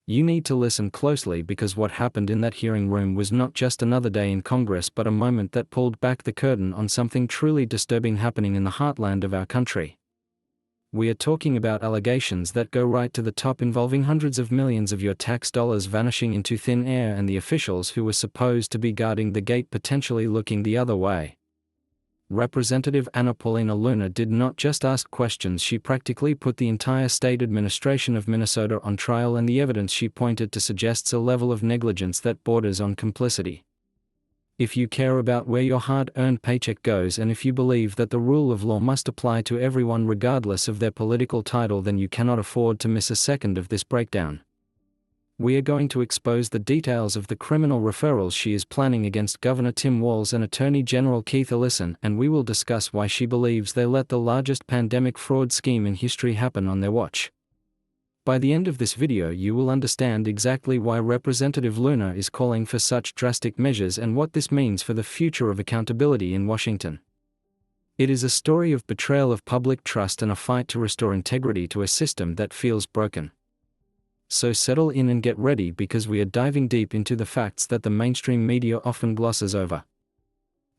You need to listen closely because what happened in that hearing room was not just another day in Congress but a moment that pulled back the curtain on something truly disturbing happening in the heartland of our country. We are talking about allegations that go right to the top involving hundreds of millions of your tax dollars vanishing into thin air and the officials who were supposed to be guarding the gate potentially looking the other way. Representative Paulina Luna did not just ask questions, she practically put the entire state administration of Minnesota on trial, and the evidence she pointed to suggests a level of negligence that borders on complicity. If you care about where your hard-earned paycheck goes and if you believe that the rule of law must apply to everyone regardless of their political title, then you cannot afford to miss a second of this breakdown. We are going to expose the details of the criminal referrals she is planning against Governor Tim Walz and Attorney General Keith Ellison, and we will discuss why she believes they let the largest pandemic fraud scheme in history happen on their watch. By the end of this video you will understand exactly why Representative Luna is calling for such drastic measures and what this means for the future of accountability in Washington. It is a story of betrayal of public trust and a fight to restore integrity to a system that feels broken. So settle in and get ready because we are diving deep into the facts that the mainstream media often glosses over.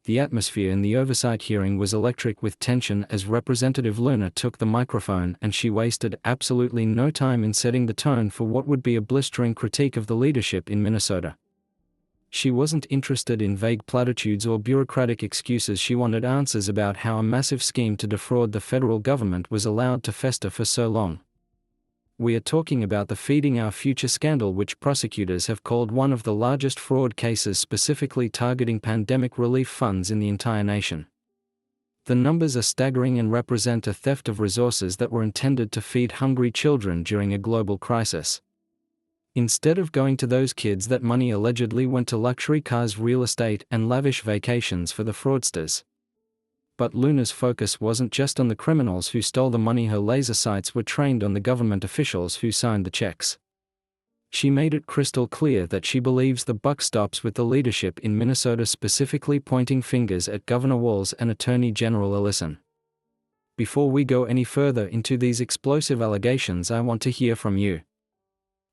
The atmosphere in the oversight hearing was electric with tension as Representative Luna took the microphone, and she wasted absolutely no time in setting the tone for what would be a blistering critique of the leadership in Minnesota. She wasn't interested in vague platitudes or bureaucratic excuses. She wanted answers about how a massive scheme to defraud the federal government was allowed to fester for so long. We are talking about the Feeding Our Future scandal, which prosecutors have called one of the largest fraud cases specifically targeting pandemic relief funds in the entire nation. The numbers are staggering and represent a theft of resources that were intended to feed hungry children during a global crisis. Instead of going to those kids, that money allegedly went to luxury cars, real estate, and lavish vacations for the fraudsters. But Luna's focus wasn't just on the criminals who stole the money. Her laser sights were trained on the government officials who signed the checks. She made it crystal clear that she believes the buck stops with the leadership in Minnesota, specifically pointing fingers at Governor Walz and Attorney General Ellison. Before we go any further into these explosive allegations, I want to hear from you.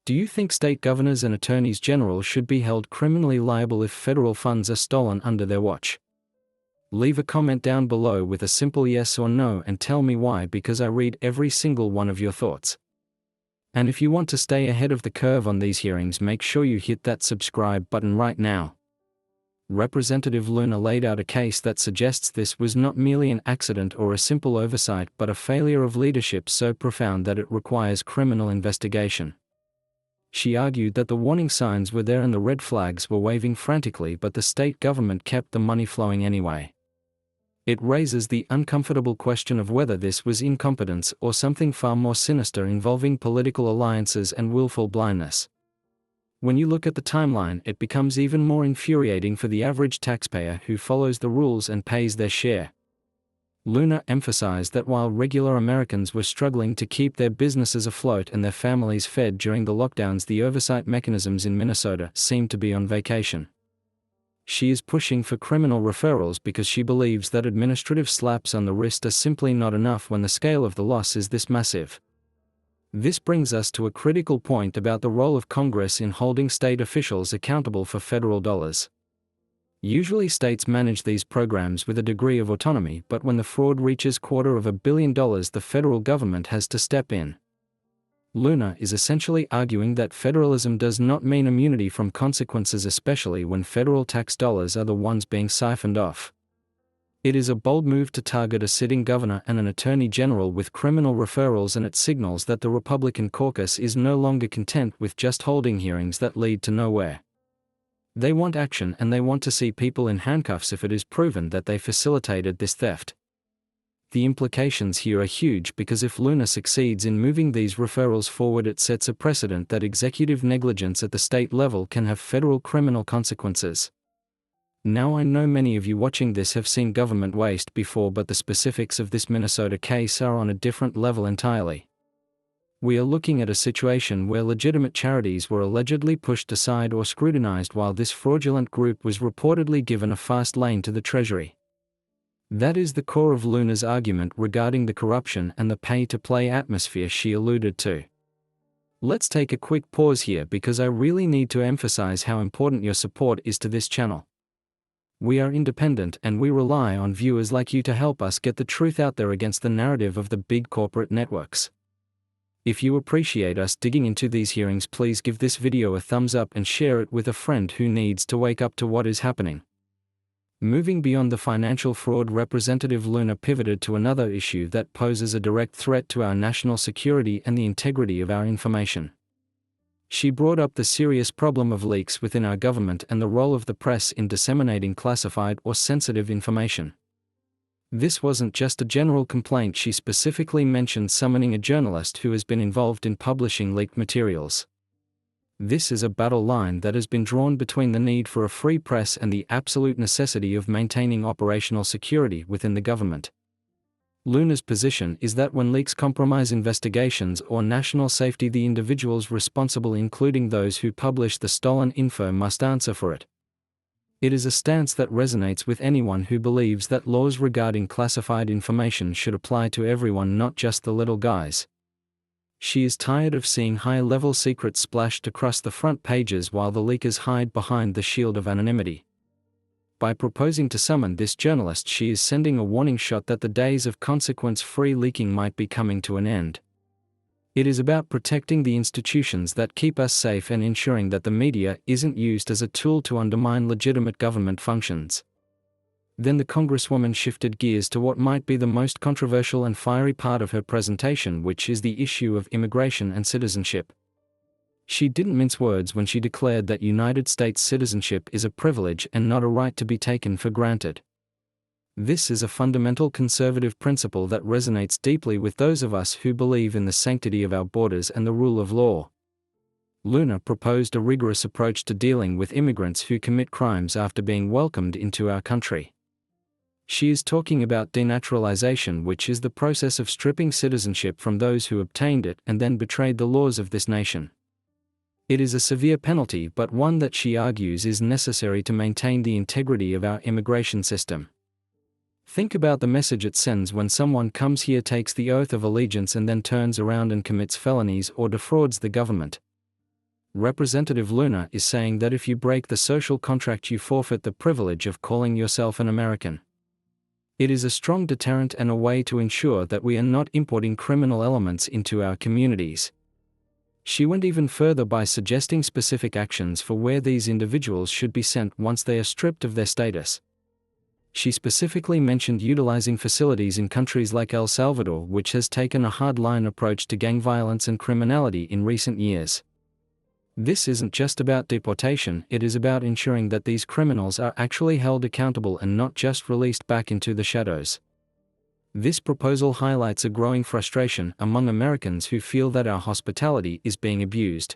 Do you think state governors and attorneys general should be held criminally liable if federal funds are stolen under their watch? Leave a comment down below with a simple yes or no and tell me why, because I read every single one of your thoughts. And if you want to stay ahead of the curve on these hearings, make sure you hit that subscribe button right now. Representative Luna laid out a case that suggests this was not merely an accident or a simple oversight but a failure of leadership so profound that it requires criminal investigation. She argued that the warning signs were there and the red flags were waving frantically, but the state government kept the money flowing anyway. It raises the uncomfortable question of whether this was incompetence or something far more sinister involving political alliances and willful blindness. When you look at the timeline, it becomes even more infuriating for the average taxpayer who follows the rules and pays their share. Luna emphasized that while regular Americans were struggling to keep their businesses afloat and their families fed during the lockdowns, the oversight mechanisms in Minnesota seemed to be on vacation. She is pushing for criminal referrals because she believes that administrative slaps on the wrist are simply not enough when the scale of the loss is this massive. This brings us to a critical point about the role of Congress in holding state officials accountable for federal dollars. Usually states manage these programs with a degree of autonomy, but when the fraud reaches $250 million, the federal government has to step in. Luna is essentially arguing that federalism does not mean immunity from consequences, especially when federal tax dollars are the ones being siphoned off. It is a bold move to target a sitting governor and an attorney general with criminal referrals, and it signals that the Republican caucus is no longer content with just holding hearings that lead to nowhere. They want action, and they want to see people in handcuffs if it is proven that they facilitated this theft. The implications here are huge because if Luna succeeds in moving these referrals forward, it sets a precedent that executive negligence at the state level can have federal criminal consequences. Now, I know many of you watching this have seen government waste before, but the specifics of this Minnesota case are on a different level entirely. We are looking at a situation where legitimate charities were allegedly pushed aside or scrutinized while this fraudulent group was reportedly given a fast lane to the Treasury. That is the core of Luna's argument regarding the corruption and the pay-to-play atmosphere she alluded to. Let's take a quick pause here because I really need to emphasize how important your support is to this channel. We are independent and we rely on viewers like you to help us get the truth out there against the narrative of the big corporate networks. If you appreciate us digging into these hearings, please give this video a thumbs up and share it with a friend who needs to wake up to what is happening. Moving beyond the financial fraud, Representative Luna pivoted to another issue that poses a direct threat to our national security and the integrity of our information. She brought up the serious problem of leaks within our government and the role of the press in disseminating classified or sensitive information. This wasn't just a general complaint, she specifically mentioned summoning a journalist who has been involved in publishing leaked materials. This is a battle line that has been drawn between the need for a free press and the absolute necessity of maintaining operational security within the government. Luna's position is that when leaks compromise investigations or national safety, the individuals responsible, including those who publish the stolen info, must answer for it. It is a stance that resonates with anyone who believes that laws regarding classified information should apply to everyone, not just the little guys. She is tired of seeing high-level secrets splashed across the front pages while the leakers hide behind the shield of anonymity. By proposing to summon this journalist, she is sending a warning shot that the days of consequence-free leaking might be coming to an end. It is about protecting the institutions that keep us safe and ensuring that the media isn't used as a tool to undermine legitimate government functions. Then the Congresswoman shifted gears to what might be the most controversial and fiery part of her presentation, which is the issue of immigration and citizenship. She didn't mince words when she declared that United States citizenship is a privilege and not a right to be taken for granted. This is a fundamental conservative principle that resonates deeply with those of us who believe in the sanctity of our borders and the rule of law. Luna proposed a rigorous approach to dealing with immigrants who commit crimes after being welcomed into our country. She is talking about denaturalization, which is the process of stripping citizenship from those who obtained it and then betrayed the laws of this nation. It is a severe penalty, but one that she argues is necessary to maintain the integrity of our immigration system. Think about the message it sends when someone comes here, takes the oath of allegiance, and then turns around and commits felonies or defrauds the government. Representative Luna is saying that if you break the social contract, you forfeit the privilege of calling yourself an American. It is a strong deterrent and a way to ensure that we are not importing criminal elements into our communities. She went even further by suggesting specific actions for where these individuals should be sent once they are stripped of their status. She specifically mentioned utilizing facilities in countries like El Salvador, which has taken a hardline approach to gang violence and criminality in recent years. This isn't just about deportation, it is about ensuring that these criminals are actually held accountable and not just released back into the shadows. This proposal highlights a growing frustration among Americans who feel that our hospitality is being abused.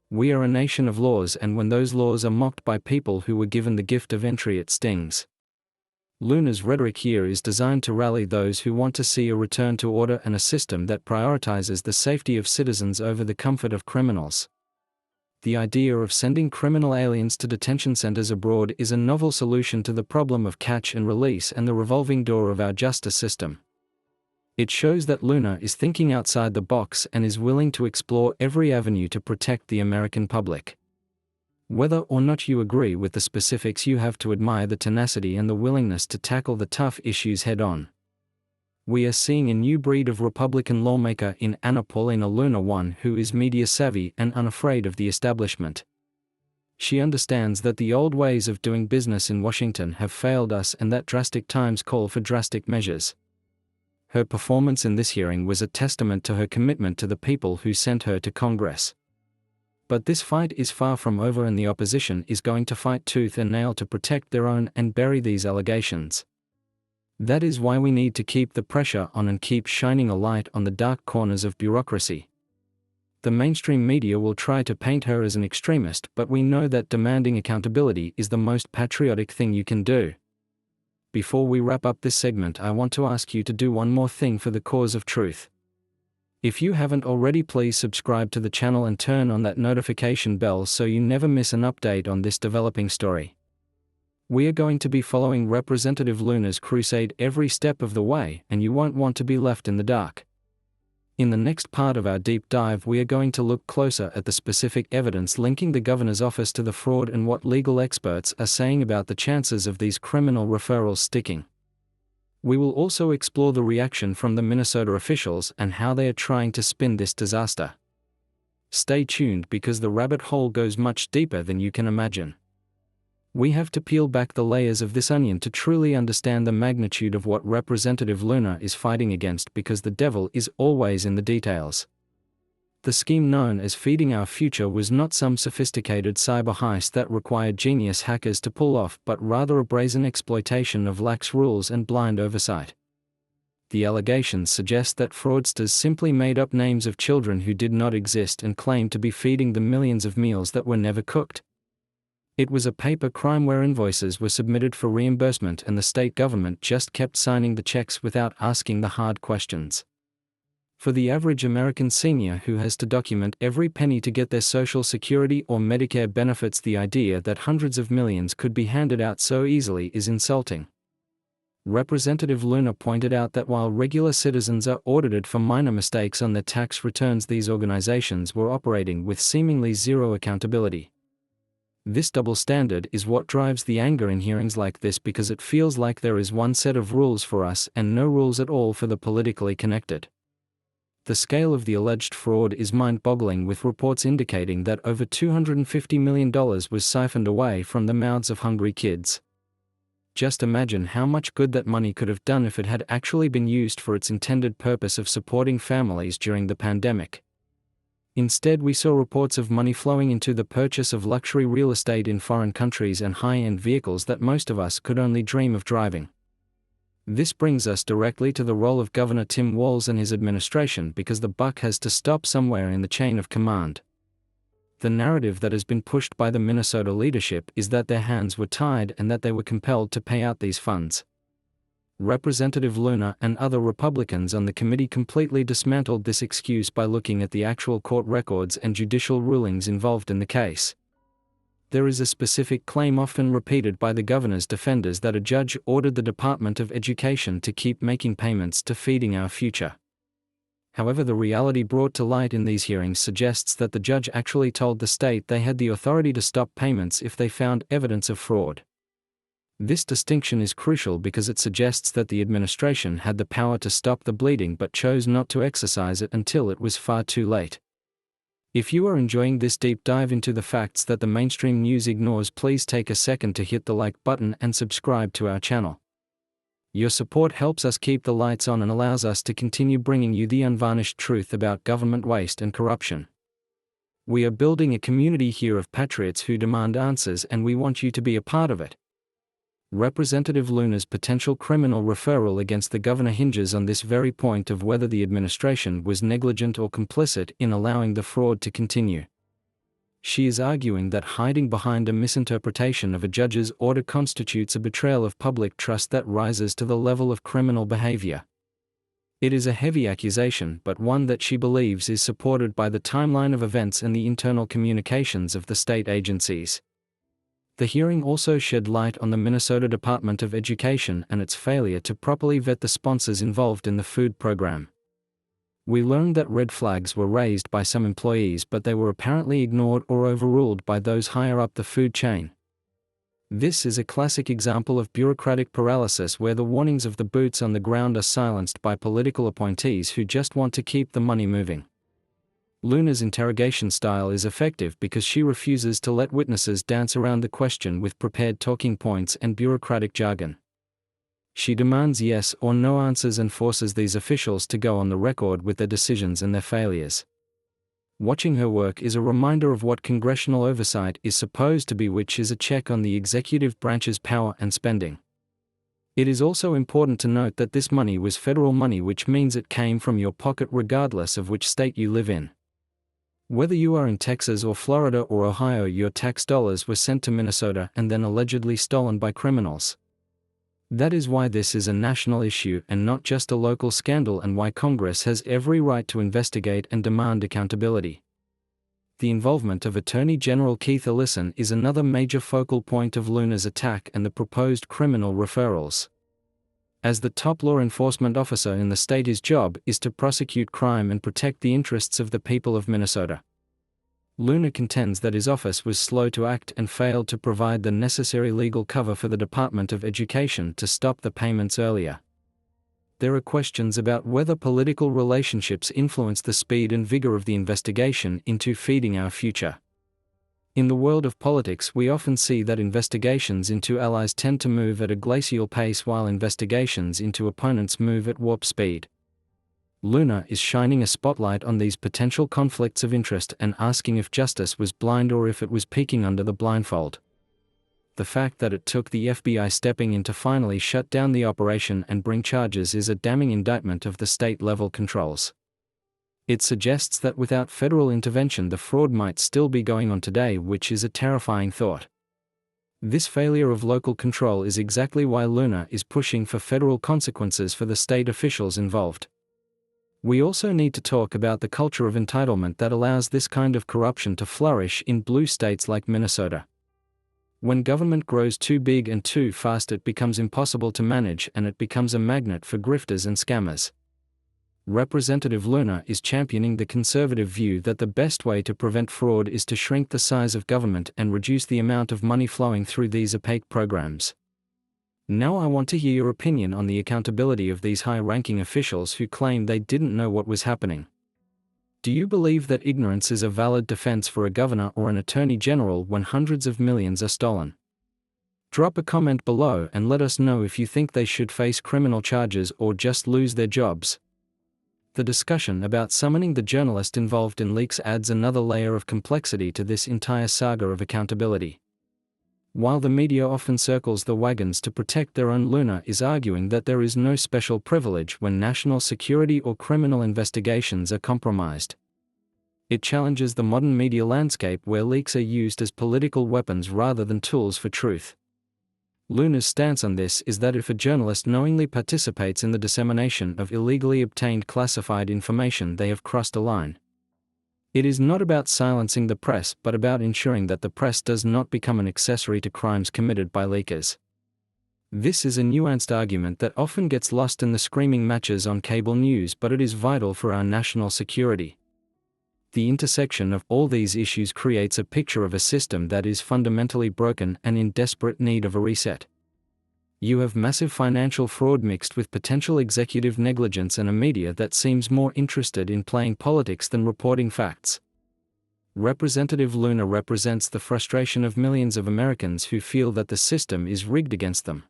We are a nation of laws, and when those laws are mocked by people who were given the gift of entry, it stings. Luna's rhetoric here is designed to rally those who want to see a return to order and a system that prioritizes the safety of citizens over the comfort of criminals. The idea of sending criminal aliens to detention centers abroad is a novel solution to the problem of catch and release and the revolving door of our justice system. It shows that Luna is thinking outside the box and is willing to explore every avenue to protect the American public. Whether or not you agree with the specifics, you have to admire the tenacity and the willingness to tackle the tough issues head-on. We are seeing a new breed of Republican lawmaker in Paulina Luna, one who is media-savvy and unafraid of the establishment. She understands that the old ways of doing business in Washington have failed us and that drastic times call for drastic measures. Her performance in this hearing was a testament to her commitment to the people who sent her to Congress. But this fight is far from over, and the opposition is going to fight tooth and nail to protect their own and bury these allegations. That is why we need to keep the pressure on and keep shining a light on the dark corners of bureaucracy. The mainstream media will try to paint her as an extremist, but we know that demanding accountability is the most patriotic thing you can do. Before we wrap up this segment, I want to ask you to do one more thing for the cause of truth. If you haven't already, please subscribe to the channel and turn on that notification bell so you never miss an update on this developing story. We are going to be following Representative Luna's crusade every step of the way, and you won't want to be left in the dark. In the next part of our deep dive, we are going to look closer at the specific evidence linking the governor's office to the fraud and what legal experts are saying about the chances of these criminal referrals sticking. We will also explore the reaction from the Minnesota officials and how they are trying to spin this disaster. Stay tuned because the rabbit hole goes much deeper than you can imagine. We have to peel back the layers of this onion to truly understand the magnitude of what Representative Luna is fighting against, because the devil is always in the details. The scheme known as Feeding Our Future was not some sophisticated cyber heist that required genius hackers to pull off, but rather a brazen exploitation of lax rules and blind oversight. The allegations suggest that fraudsters simply made up names of children who did not exist and claimed to be feeding them millions of meals that were never cooked. It was a paper crime where invoices were submitted for reimbursement and the state government just kept signing the checks without asking the hard questions. For the average American senior who has to document every penny to get their Social Security or Medicare benefits, the idea that hundreds of millions could be handed out so easily is insulting. Representative Luna pointed out that while regular citizens are audited for minor mistakes on their tax returns, these organizations were operating with seemingly zero accountability. This double standard is what drives the anger in hearings like this, because it feels like there is one set of rules for us and no rules at all for the politically connected. The scale of the alleged fraud is mind-boggling, with reports indicating that over $250 million was siphoned away from the mouths of hungry kids. Just imagine how much good that money could have done if it had actually been used for its intended purpose of supporting families during the pandemic. Instead, we saw reports of money flowing into the purchase of luxury real estate in foreign countries and high-end vehicles that most of us could only dream of driving. This brings us directly to the role of Governor Tim Walz and his administration, because the buck has to stop somewhere in the chain of command. The narrative that has been pushed by the Minnesota leadership is that their hands were tied and that they were compelled to pay out these funds. Representative Luna and other Republicans on the committee completely dismantled this excuse by looking at the actual court records and judicial rulings involved in the case. There is a specific claim often repeated by the governor's defenders that a judge ordered the Department of Education to keep making payments to Feeding Our Future. However, the reality brought to light in these hearings suggests that the judge actually told the state they had the authority to stop payments if they found evidence of fraud. This distinction is crucial because it suggests that the administration had the power to stop the bleeding but chose not to exercise it until it was far too late. If you are enjoying this deep dive into the facts that the mainstream news ignores, please take a second to hit the like button and subscribe to our channel. Your support helps us keep the lights on and allows us to continue bringing you the unvarnished truth about government waste and corruption. We are building a community here of patriots who demand answers, and we want you to be a part of it. Representative Luna's potential criminal referral against the governor hinges on this very point of whether the administration was negligent or complicit in allowing the fraud to continue. She is arguing that hiding behind a misinterpretation of a judge's order constitutes a betrayal of public trust that rises to the level of criminal behavior. It is a heavy accusation, but one that she believes is supported by the timeline of events and the internal communications of the state agencies. The hearing also shed light on the Minnesota Department of Education and its failure to properly vet the sponsors involved in the food program. We learned that red flags were raised by some employees, but they were apparently ignored or overruled by those higher up the food chain. This is a classic example of bureaucratic paralysis, where the warnings of the boots on the ground are silenced by political appointees who just want to keep the money moving. Luna's interrogation style is effective because she refuses to let witnesses dance around the question with prepared talking points and bureaucratic jargon. She demands yes or no answers and forces these officials to go on the record with their decisions and their failures. Watching her work is a reminder of what congressional oversight is supposed to be, which is a check on the executive branch's power and spending. It is also important to note that this money was federal money, which means it came from your pocket regardless of which state you live in. Whether you are in Texas or Florida or Ohio, your tax dollars were sent to Minnesota and then allegedly stolen by criminals. That is why this is a national issue and not just a local scandal, and why Congress has every right to investigate and demand accountability. The involvement of Attorney General Keith Ellison is another major focal point of Luna's attack and the proposed criminal referrals. As the top law enforcement officer in the state, his job is to prosecute crime and protect the interests of the people of Minnesota. Luna contends that his office was slow to act and failed to provide the necessary legal cover for the Department of Education to stop the payments earlier. There are questions about whether political relationships influence the speed and vigor of the investigation into feeding our future. In the world of politics, we often see that investigations into allies tend to move at a glacial pace while investigations into opponents move at warp speed. Luna is shining a spotlight on these potential conflicts of interest and asking if justice was blind or if it was peeking under the blindfold. The fact that it took the FBI stepping in to finally shut down the operation and bring charges is a damning indictment of the state-level controls. It suggests that without federal intervention the fraud might still be going on today, which is a terrifying thought. This failure of local control is exactly why Luna is pushing for federal consequences for the state officials involved. We also need to talk about the culture of entitlement that allows this kind of corruption to flourish in blue states like Minnesota. When government grows too big and too fast, it becomes impossible to manage and it becomes a magnet for grifters and scammers. Representative Luna is championing the conservative view that the best way to prevent fraud is to shrink the size of government and reduce the amount of money flowing through these opaque programs. Now I want to hear your opinion on the accountability of these high-ranking officials who claim they didn't know what was happening. Do you believe that ignorance is a valid defense for a governor or an attorney general when hundreds of millions are stolen? Drop a comment below and let us know if you think they should face criminal charges or just lose their jobs. The discussion about summoning the journalist involved in leaks adds another layer of complexity to this entire saga of accountability. While the media often circles the wagons to protect their own, Luna is arguing that there is no special privilege when national security or criminal investigations are compromised. It challenges the modern media landscape where leaks are used as political weapons rather than tools for truth. Luna's stance on this is that if a journalist knowingly participates in the dissemination of illegally obtained classified information, they have crossed a line. It is not about silencing the press but about ensuring that the press does not become an accessory to crimes committed by leakers. This is a nuanced argument that often gets lost in the screaming matches on cable news, but it is vital for our national security. The intersection of all these issues creates a picture of a system that is fundamentally broken and in desperate need of a reset. You have massive financial fraud mixed with potential executive negligence and a media that seems more interested in playing politics than reporting facts. Representative Luna represents the frustration of millions of Americans who feel that the system is rigged against them.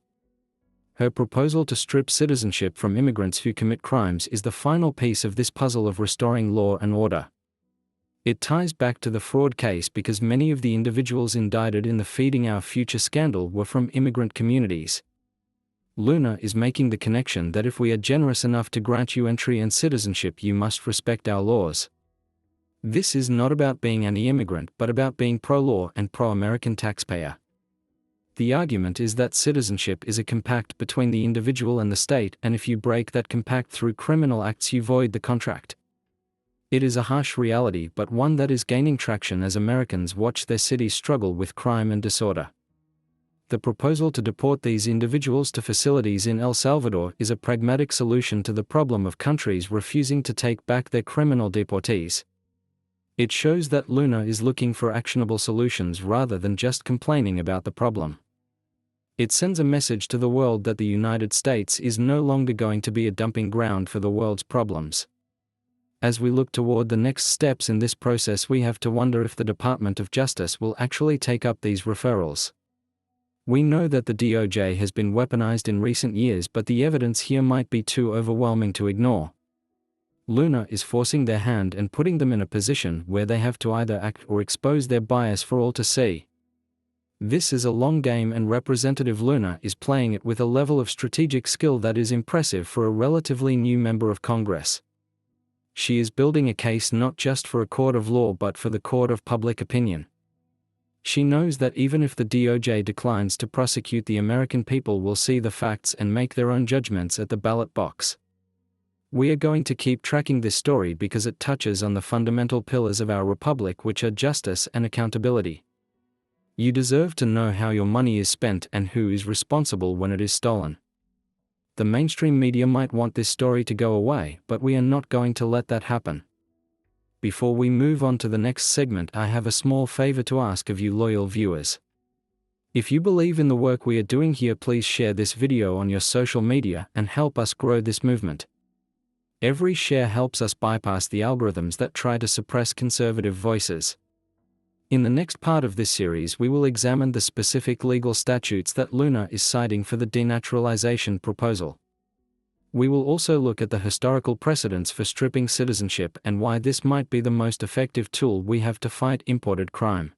Her proposal to strip citizenship from immigrants who commit crimes is the final piece of this puzzle of restoring law and order. It ties back to the fraud case because many of the individuals indicted in the Feeding Our Future scandal were from immigrant communities. Luna is making the connection that if we are generous enough to grant you entry and citizenship, you must respect our laws. This is not about being anti-immigrant but about being pro-law and pro-American taxpayer. The argument is that citizenship is a compact between the individual and the state, and if you break that compact through criminal acts, you void the contract. It is a harsh reality, but one that is gaining traction as Americans watch their cities struggle with crime and disorder. The proposal to deport these individuals to facilities in El Salvador is a pragmatic solution to the problem of countries refusing to take back their criminal deportees. It shows that Luna is looking for actionable solutions rather than just complaining about the problem. It sends a message to the world that the United States is no longer going to be a dumping ground for the world's problems. As we look toward the next steps in this process, we have to wonder if the Department of Justice will actually take up these referrals. We know that the DOJ has been weaponized in recent years, but the evidence here might be too overwhelming to ignore. Luna is forcing their hand and putting them in a position where they have to either act or expose their bias for all to see. This is a long game, and Representative Luna is playing it with a level of strategic skill that is impressive for a relatively new member of Congress. She is building a case not just for a court of law but for the court of public opinion. She knows that even if the DOJ declines to prosecute, the American people will see the facts and make their own judgments at the ballot box. We are going to keep tracking this story because it touches on the fundamental pillars of our republic, which are justice and accountability. You deserve to know how your money is spent and who is responsible when it is stolen. The mainstream media might want this story to go away, but we are not going to let that happen. Before we move on to the next segment, I have a small favor to ask of you loyal viewers. If you believe in the work we are doing here, please share this video on your social media and help us grow this movement. Every share helps us bypass the algorithms that try to suppress conservative voices. In the next part of this series, we will examine the specific legal statutes that Luna is citing for the denaturalization proposal. We will also look at the historical precedents for stripping citizenship and why this might be the most effective tool we have to fight imported crime.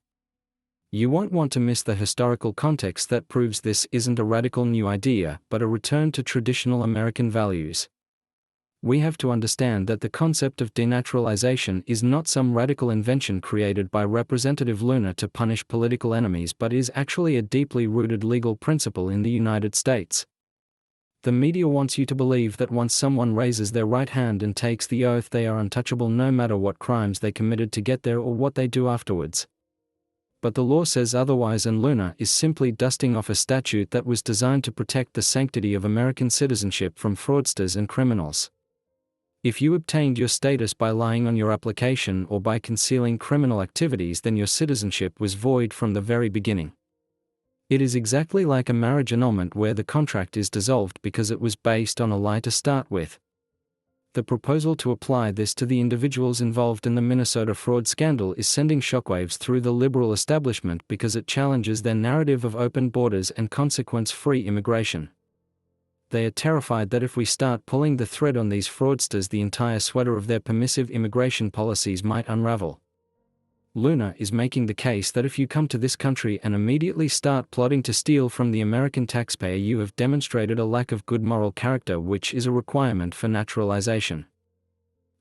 You won't want to miss the historical context that proves this isn't a radical new idea, but a return to traditional American values. We have to understand that the concept of denaturalization is not some radical invention created by Representative Luna to punish political enemies, but is actually a deeply rooted legal principle in the United States. The media wants you to believe that once someone raises their right hand and takes the oath, they are untouchable no matter what crimes they committed to get there or what they do afterwards. But the law says otherwise, and Luna is simply dusting off a statute that was designed to protect the sanctity of American citizenship from fraudsters and criminals. If you obtained your status by lying on your application or by concealing criminal activities, then your citizenship was void from the very beginning. It is exactly like a marriage annulment where the contract is dissolved because it was based on a lie to start with. The proposal to apply this to the individuals involved in the Minnesota fraud scandal is sending shockwaves through the liberal establishment because it challenges their narrative of open borders and consequence-free immigration. They are terrified that if we start pulling the thread on these fraudsters, the entire sweater of their permissive immigration policies might unravel. Luna is making the case that if you come to this country and immediately start plotting to steal from the American taxpayer, you have demonstrated a lack of good moral character, which is a requirement for naturalization.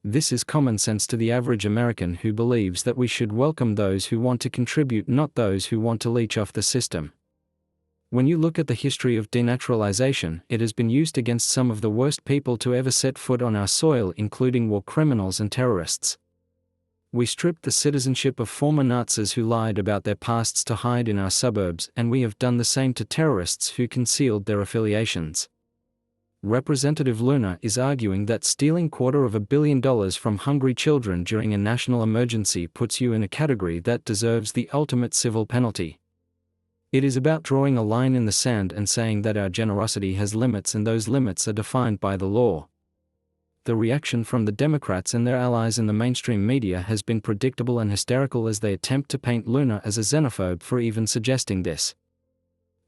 This is common sense to the average American who believes that we should welcome those who want to contribute, not those who want to leech off the system. When you look at the history of denaturalization, it has been used against some of the worst people to ever set foot on our soil, including war criminals and terrorists. We stripped the citizenship of former Nazis who lied about their pasts to hide in our suburbs, and we have done the same to terrorists who concealed their affiliations. Representative Luna is arguing that stealing $250 million from hungry children during a national emergency puts you in a category that deserves the ultimate civil penalty. It is about drawing a line in the sand and saying that our generosity has limits, and those limits are defined by the law. The reaction from the Democrats and their allies in the mainstream media has been predictable and hysterical as they attempt to paint Luna as a xenophobe for even suggesting this.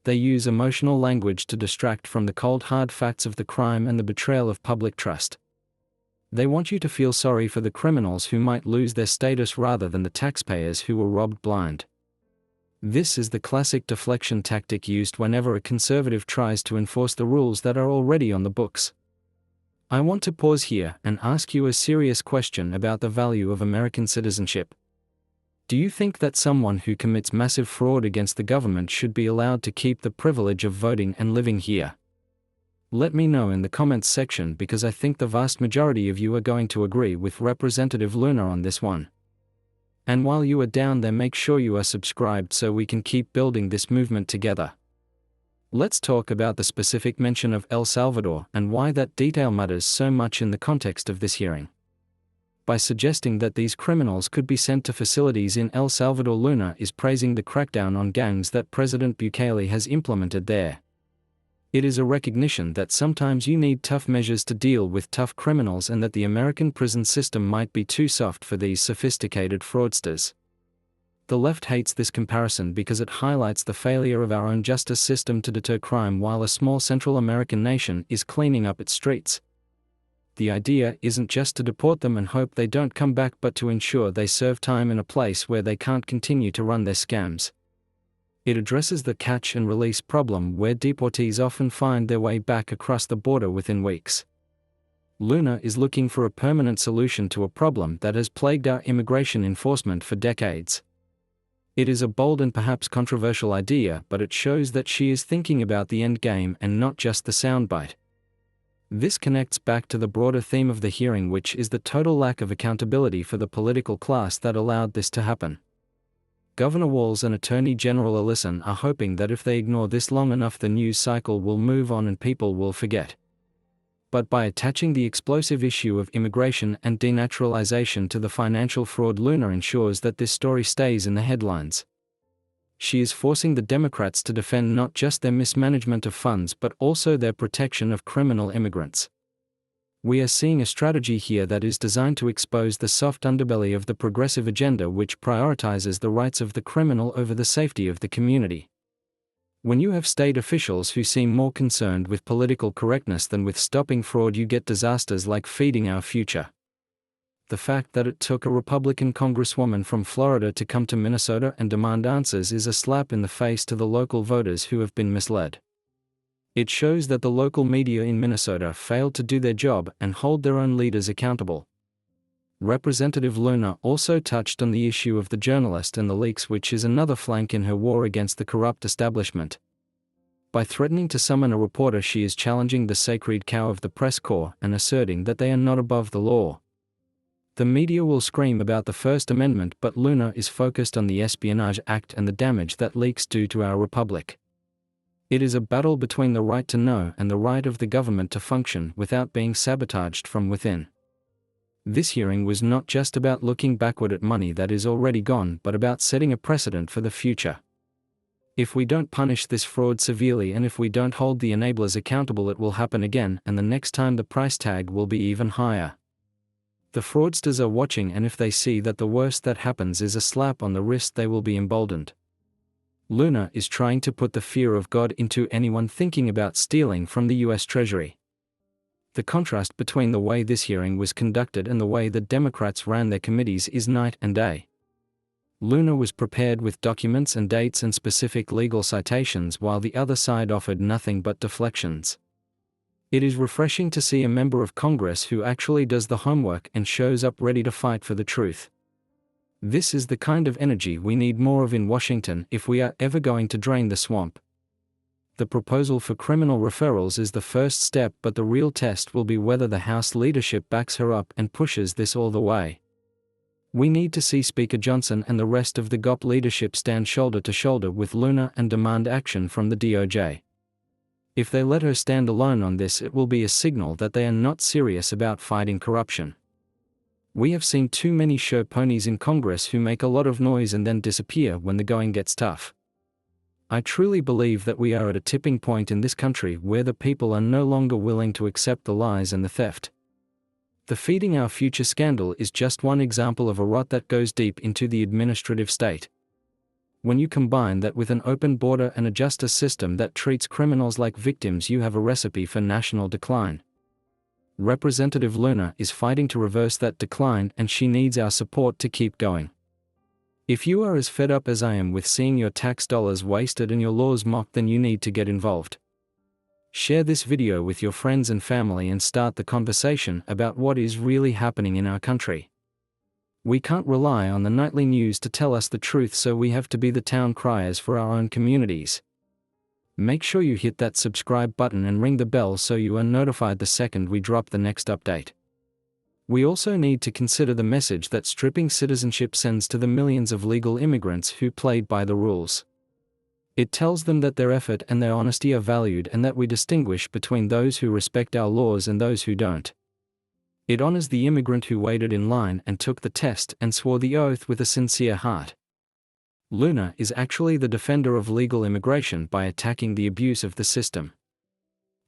They use emotional language to distract from the cold hard facts of the crime and the betrayal of public trust. They want you to feel sorry for the criminals who might lose their status rather than the taxpayers who were robbed blind. This is the classic deflection tactic used whenever a conservative tries to enforce the rules that are already on the books. I want to pause here and ask you a serious question about the value of American citizenship. Do you think that someone who commits massive fraud against the government should be allowed to keep the privilege of voting and living here? Let me know in the comments section, because I think the vast majority of you are going to agree with Representative Luna on this one. And while you are down there, make sure you are subscribed so we can keep building this movement together. Let's talk about the specific mention of El Salvador and why that detail matters so much in the context of this hearing. By suggesting that these criminals could be sent to facilities in El Salvador, Luna is praising the crackdown on gangs that President Bukele has implemented there. It is a recognition that sometimes you need tough measures to deal with tough criminals, and that the American prison system might be too soft for these sophisticated fraudsters. The left hates this comparison because it highlights the failure of our own justice system to deter crime while a small Central American nation is cleaning up its streets. The idea isn't just to deport them and hope they don't come back, but to ensure they serve time in a place where they can't continue to run their scams. It addresses the catch and release problem where deportees often find their way back across the border within weeks. Luna is looking for a permanent solution to a problem that has plagued our immigration enforcement for decades. It is a bold and perhaps controversial idea, but it shows that she is thinking about the end game and not just the soundbite. This connects back to the broader theme of the hearing, which is the total lack of accountability for the political class that allowed this to happen. Governor Walz and Attorney General Ellison are hoping that if they ignore this long enough, the news cycle will move on and people will forget. but by attaching the explosive issue of immigration and denaturalization to the financial fraud, Luna ensures that this story stays in the headlines. She is forcing the Democrats to defend not just their mismanagement of funds but also their protection of criminal immigrants. We are seeing a strategy here that is designed to expose the soft underbelly of the progressive agenda, which prioritizes the rights of the criminal over the safety of the community. When you have state officials who seem more concerned with political correctness than with stopping fraud, you get disasters like Feeding Our Future. The fact that it took a Republican congresswoman from Florida to come to Minnesota and demand answers is a slap in the face to the local voters who have been misled. It shows that the local media in Minnesota failed to do their job and hold their own leaders accountable. Representative Luna also touched on the issue of the journalist and the leaks, which is another flank in her war against the corrupt establishment. By threatening to summon a reporter, she is challenging the sacred cow of the press corps and asserting that they are not above the law. The media will scream about the First Amendment, but Luna is focused on the Espionage Act and the damage that leaks do to our republic. It is a battle between the right to know and the right of the government to function without being sabotaged from within. This hearing was not just about looking backward at money that is already gone, but about setting a precedent for the future. If we don't punish this fraud severely and if we don't hold the enablers accountable, it will happen again, and the next time the price tag will be even higher. The fraudsters are watching, and if they see that the worst that happens is a slap on the wrist, they will be emboldened. Luna is trying to put the fear of God into anyone thinking about stealing from the US Treasury. The contrast between the way this hearing was conducted and the way the Democrats ran their committees is night and day. Luna was prepared with documents and dates and specific legal citations, while the other side offered nothing but deflections. It is refreshing to see a member of Congress who actually does the homework and shows up ready to fight for the truth. This is the kind of energy we need more of in Washington if we are ever going to drain the swamp. The proposal for criminal referrals is the first step, but the real test will be whether the House leadership backs her up and pushes this all the way. We need to see Speaker Johnson and the rest of the GOP leadership stand shoulder to shoulder with Luna and demand action from the DOJ. If they let her stand alone on this, it will be a signal that they are not serious about fighting corruption. We have seen too many show ponies in Congress who make a lot of noise and then disappear when the going gets tough. I truly believe that we are at a tipping point in this country where the people are no longer willing to accept the lies and the theft. The Feeding Our Future scandal is just one example of a rot that goes deep into the administrative state. When you combine that with an open border and a justice system that treats criminals like victims, you have a recipe for national decline. Representative Luna is fighting to reverse that decline, and she needs our support to keep going. If you are as fed up as I am with seeing your tax dollars wasted and your laws mocked, then you need to get involved. Share this video with your friends and family and start the conversation about what is really happening in our country. We can't rely on the nightly news to tell us the truth, so we have to be the town criers for our own communities. Make sure you hit that subscribe button and ring the bell so you are notified the second we drop the next update. We also need to consider the message that stripping citizenship sends to the millions of legal immigrants who played by the rules. It tells them that their effort and their honesty are valued and that we distinguish between those who respect our laws and those who don't. It honors the immigrant who waited in line and took the test and swore the oath with a sincere heart. Luna is actually the defender of legal immigration by attacking the abuse of the system.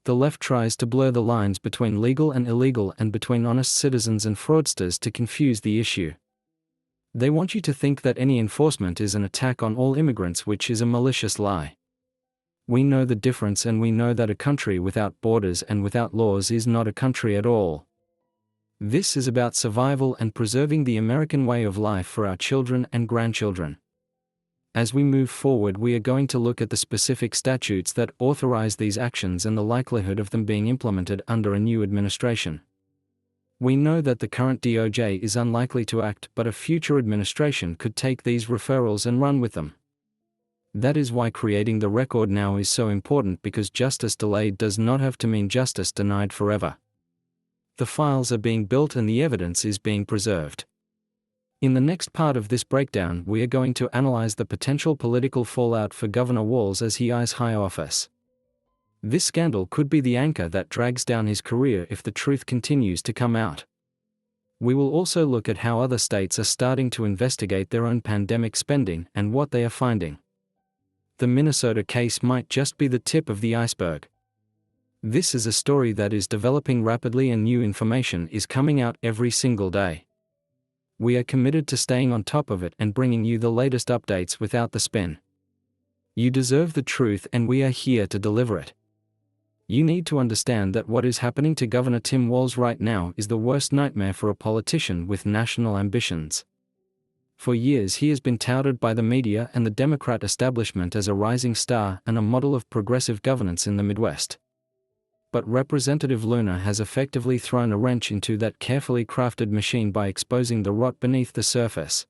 The left tries to blur the lines between legal and illegal and between honest citizens and fraudsters to confuse the issue. They want you to think that any enforcement is an attack on all immigrants, which is a malicious lie. We know the difference, and we know that a country without borders and without laws is not a country at all. This is about survival and preserving the American way of life for our children and grandchildren. As we move forward, we are going to look at the specific statutes that authorize these actions and the likelihood of them being implemented under a new administration. We know that the current DOJ is unlikely to act, but a future administration could take these referrals and run with them. That is why creating the record now is so important, because justice delayed does not have to mean justice denied forever. The files are being built and the evidence is being preserved. In the next part of this breakdown, we are going to analyze the potential political fallout for Governor Walz as he eyes high office. This scandal could be the anchor that drags down his career if the truth continues to come out. We will also look at how other states are starting to investigate their own pandemic spending and what they are finding. The Minnesota case might just be the tip of the iceberg. This is a story that is developing rapidly and new information is coming out every single day. We are committed to staying on top of it and bringing you the latest updates without the spin. You deserve the truth and we are here to deliver it. You need to understand that what is happening to Governor Tim Walz right now is the worst nightmare for a politician with national ambitions. For years he has been touted by the media and the Democrat establishment as a rising star and a model of progressive governance in the Midwest. But Representative Luna has effectively thrown a wrench into that carefully crafted machine by exposing the rot beneath the surface.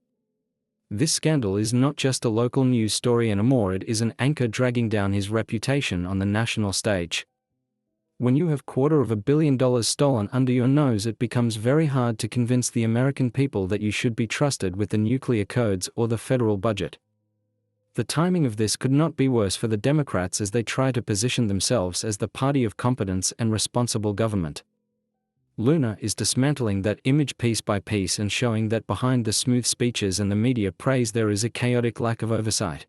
This scandal is not just a local news story anymore, it is an anchor dragging down his reputation on the national stage. When you have $250 million stolen under your nose, it becomes very hard to convince the American people that you should be trusted with the nuclear codes or the federal budget. The timing of this could not be worse for the Democrats as they try to position themselves as the party of competence and responsible government. Luna is dismantling that image piece by piece and showing that behind the smooth speeches and the media praise there is a chaotic lack of oversight.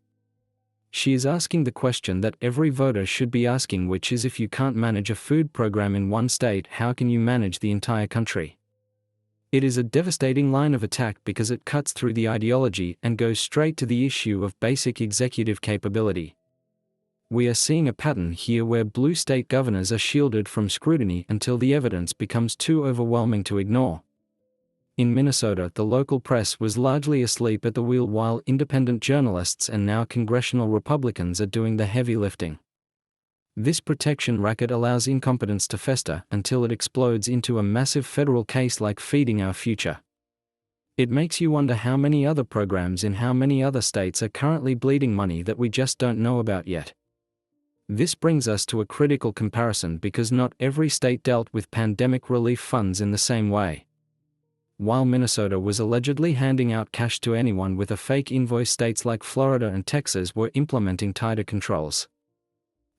She is asking the question that every voter should be asking, which is, if you can't manage a food program in one state, how can you manage the entire country? It is a devastating line of attack because it cuts through the ideology and goes straight to the issue of basic executive capability. We are seeing a pattern here where blue state governors are shielded from scrutiny until the evidence becomes too overwhelming to ignore. In Minnesota, the local press was largely asleep at the wheel while independent journalists and now congressional Republicans are doing the heavy lifting. This protection racket allows incompetence to fester until it explodes into a massive federal case like Feeding Our Future. It makes you wonder how many other programs in how many other states are currently bleeding money that we just don't know about yet. This brings us to a critical comparison because not every state dealt with pandemic relief funds in the same way. While Minnesota was allegedly handing out cash to anyone with a fake invoice, states like Florida and Texas were implementing tighter controls.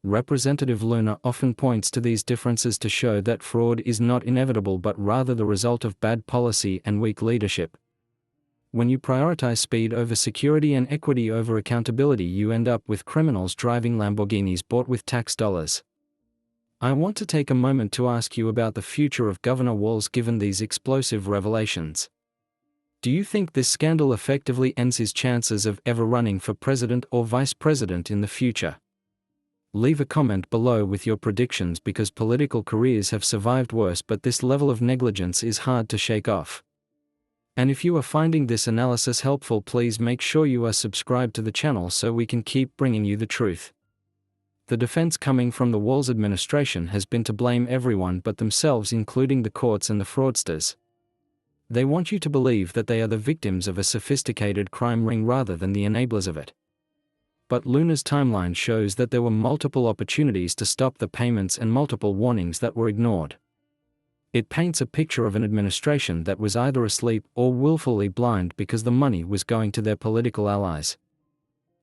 Representative Luna often points to these differences to show that fraud is not inevitable but rather the result of bad policy and weak leadership. When you prioritize speed over security and equity over accountability, you end up with criminals driving Lamborghinis bought with tax dollars. I want to take a moment to ask you about the future of Governor Walz given these explosive revelations. Do you think this scandal effectively ends his chances of ever running for president or vice president in the future? Leave a comment below with your predictions because political careers have survived worse, but this level of negligence is hard to shake off. And if you are finding this analysis helpful, please make sure you are subscribed to the channel so we can keep bringing you the truth. The defense coming from the Walz administration has been to blame everyone but themselves, including the courts and the fraudsters. They want you to believe that they are the victims of a sophisticated crime ring rather than the enablers of it. But Luna's timeline shows that there were multiple opportunities to stop the payments and multiple warnings that were ignored. It paints a picture of an administration that was either asleep or willfully blind because the money was going to their political allies.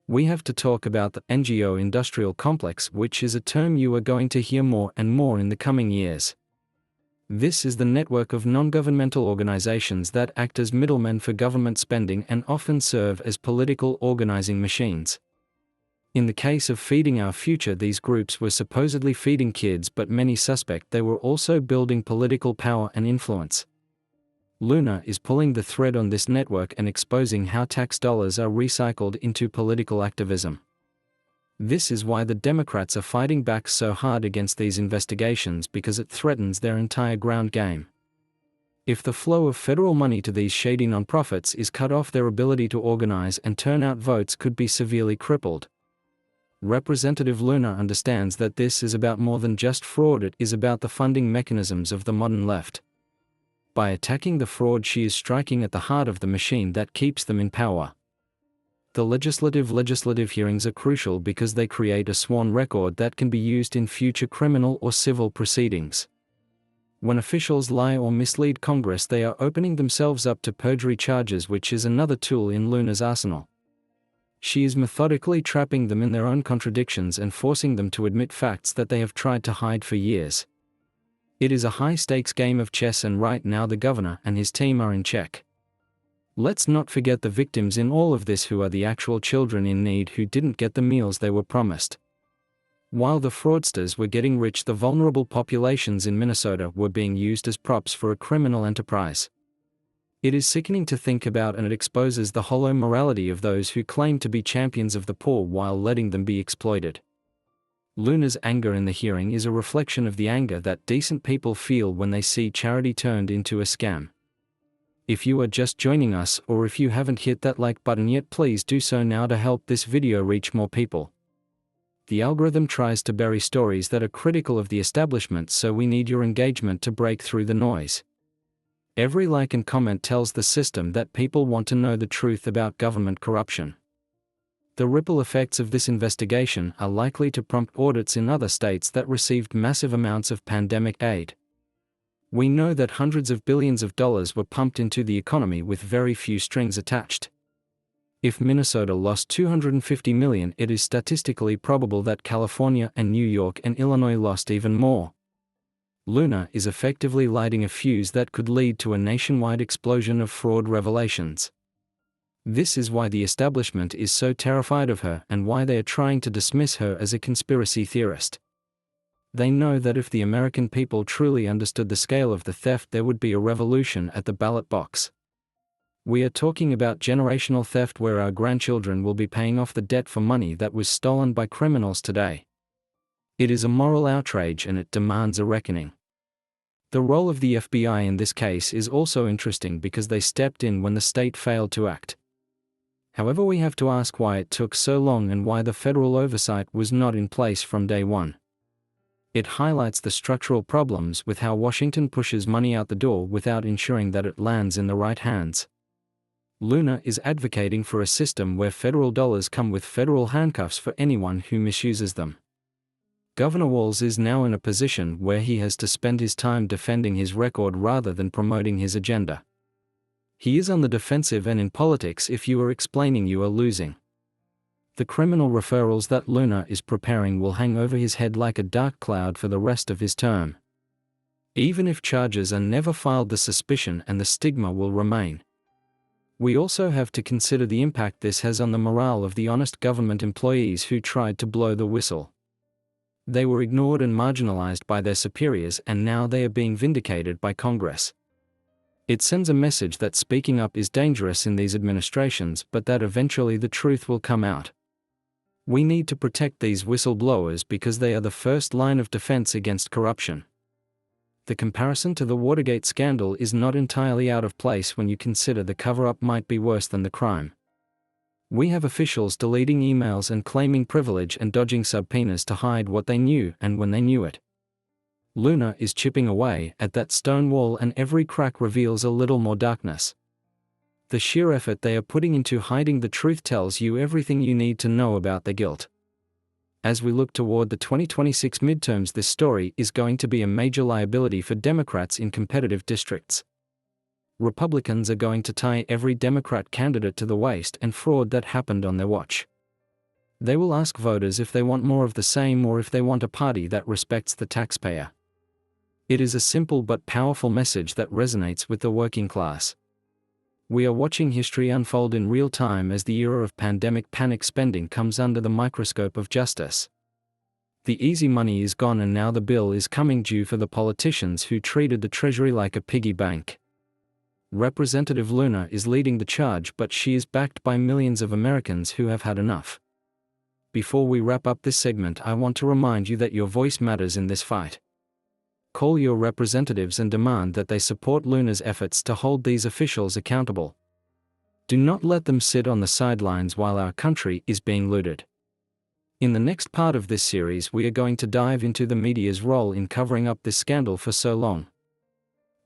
We have to talk about the NGO industrial complex, which is a term you are going to hear more and more in the coming years. This is the network of non-governmental organizations that act as middlemen for government spending and often serve as political organizing machines. In the case of Feeding Our Future, these groups were supposedly feeding kids, but many suspect they were also building political power and influence. Luna is pulling the thread on this network and exposing how tax dollars are recycled into political activism. This is why the Democrats are fighting back so hard against these investigations, because it threatens their entire ground game. If the flow of federal money to these shady nonprofits is cut off, their ability to organize and turn out votes could be severely crippled. Representative Luna understands that this is about more than just fraud, it is about the funding mechanisms of the modern left. By attacking the fraud, she is striking at the heart of the machine that keeps them in power. The legislative hearings are crucial because they create a sworn record that can be used in future criminal or civil proceedings. When officials lie or mislead Congress, they are opening themselves up to perjury charges, which is another tool in Luna's arsenal. She is methodically trapping them in their own contradictions and forcing them to admit facts that they have tried to hide for years. It is a high-stakes game of chess, and right now the governor and his team are in check. Let's not forget the victims in all of this, who are the actual children in need who didn't get the meals they were promised. While the fraudsters were getting rich, the vulnerable populations in Minnesota were being used as props for a criminal enterprise. It is sickening to think about, and it exposes the hollow morality of those who claim to be champions of the poor while letting them be exploited. Luna's anger in the hearing is a reflection of the anger that decent people feel when they see charity turned into a scam. If you are just joining us, or if you haven't hit that like button yet, please do so now to help this video reach more people. The algorithm tries to bury stories that are critical of the establishment, so we need your engagement to break through the noise. Every like and comment tells the system that people want to know the truth about government corruption. The ripple effects of this investigation are likely to prompt audits in other states that received massive amounts of pandemic aid. We know that hundreds of billions of dollars were pumped into the economy with very few strings attached. If Minnesota lost $250 million, it is statistically probable that California and New York and Illinois lost even more. Luna is effectively lighting a fuse that could lead to a nationwide explosion of fraud revelations. This is why the establishment is so terrified of her, and why they are trying to dismiss her as a conspiracy theorist. They know that if the American people truly understood the scale of the theft, there would be a revolution at the ballot box. We are talking about generational theft, where our grandchildren will be paying off the debt for money that was stolen by criminals today. It is a moral outrage, and it demands a reckoning. The role of the FBI in this case is also interesting, because they stepped in when the state failed to act. However, we have to ask why it took so long and why the federal oversight was not in place from day one. It highlights the structural problems with how Washington pushes money out the door without ensuring that it lands in the right hands. Luna is advocating for a system where federal dollars come with federal handcuffs for anyone who misuses them. Governor Walz is now in a position where he has to spend his time defending his record rather than promoting his agenda. He is on the defensive, and in politics, if you are explaining, you are losing. The criminal referrals that Luna is preparing will hang over his head like a dark cloud for the rest of his term. Even if charges are never filed, the suspicion and the stigma will remain. We also have to consider the impact this has on the morale of the honest government employees who tried to blow the whistle. They were ignored and marginalized by their superiors, and now they are being vindicated by Congress. It sends a message that speaking up is dangerous in these administrations, but that eventually the truth will come out. We need to protect these whistleblowers because they are the first line of defense against corruption. The comparison to the Watergate scandal is not entirely out of place when you consider the cover-up might be worse than the crime. We have officials deleting emails and claiming privilege and dodging subpoenas to hide what they knew and when they knew it. Luna is chipping away at that stone wall, and every crack reveals a little more darkness. The sheer effort they are putting into hiding the truth tells you everything you need to know about their guilt. As we look toward the 2026 midterms, this story is going to be a major liability for Democrats in competitive districts. Republicans are going to tie every Democrat candidate to the waste and fraud that happened on their watch. They will ask voters if they want more of the same, or if they want a party that respects the taxpayer. It is a simple but powerful message that resonates with the working class. We are watching history unfold in real time as the era of pandemic panic spending comes under the microscope of justice. The easy money is gone, and now the bill is coming due for the politicians who treated the Treasury like a piggy bank. Representative Luna is leading the charge, but she is backed by millions of Americans who have had enough. Before we wrap up this segment, I want to remind you that your voice matters in this fight. Call your representatives and demand that they support Luna's efforts to hold these officials accountable. Do not let them sit on the sidelines while our country is being looted. In the next part of this series, we are going to dive into the media's role in covering up this scandal for so long.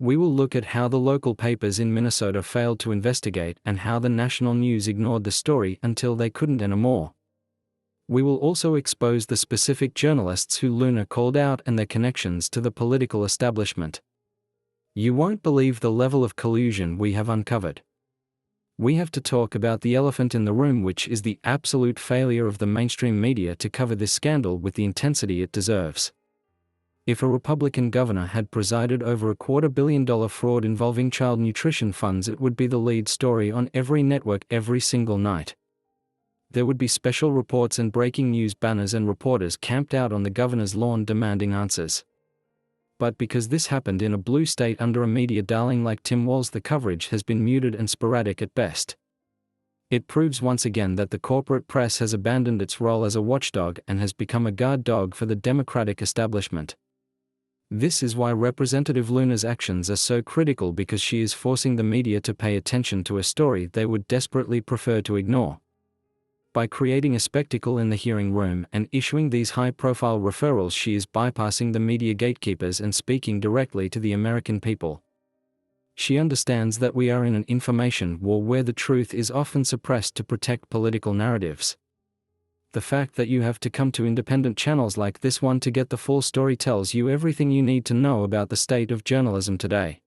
We will look at how the local papers in Minnesota failed to investigate and how the national news ignored the story until they couldn't anymore. We will also expose the specific journalists who Luna called out and their connections to the political establishment. You won't believe the level of collusion we have uncovered. We have to talk about the elephant in the room, which is the absolute failure of the mainstream media to cover this scandal with the intensity it deserves. If a Republican governor had presided over a $250 million fraud involving child nutrition funds, it would be the lead story on every network every single night. There would be special reports and breaking news banners and reporters camped out on the governor's lawn demanding answers. But because this happened in a blue state under a media darling like Tim Walz, the coverage has been muted and sporadic at best. It proves once again that the corporate press has abandoned its role as a watchdog and has become a guard dog for the Democratic establishment. This is why Representative Luna's actions are so critical, because she is forcing the media to pay attention to a story they would desperately prefer to ignore. By creating a spectacle in the hearing room and issuing these high-profile referrals, she is bypassing the media gatekeepers and speaking directly to the American people. She understands that we are in an information war where the truth is often suppressed to protect political narratives. The fact that you have to come to independent channels like this one to get the full story tells you everything you need to know about the state of journalism today.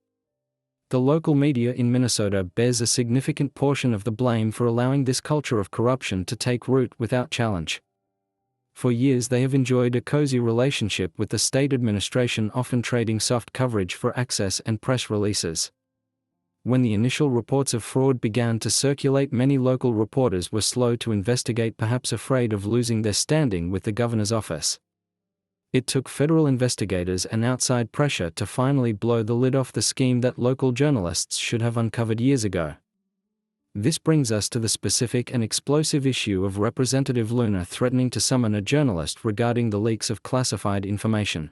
The local media in Minnesota bears a significant portion of the blame for allowing this culture of corruption to take root without challenge. For years they have enjoyed a cozy relationship with the state administration, often trading soft coverage for access and press releases. When the initial reports of fraud began to circulate, many local reporters were slow to investigate, perhaps afraid of losing their standing with the governor's office. It took federal investigators and outside pressure to finally blow the lid off the scheme that local journalists should have uncovered years ago. This brings us to the specific and explosive issue of Representative Luna threatening to summon a journalist regarding the leaks of classified information.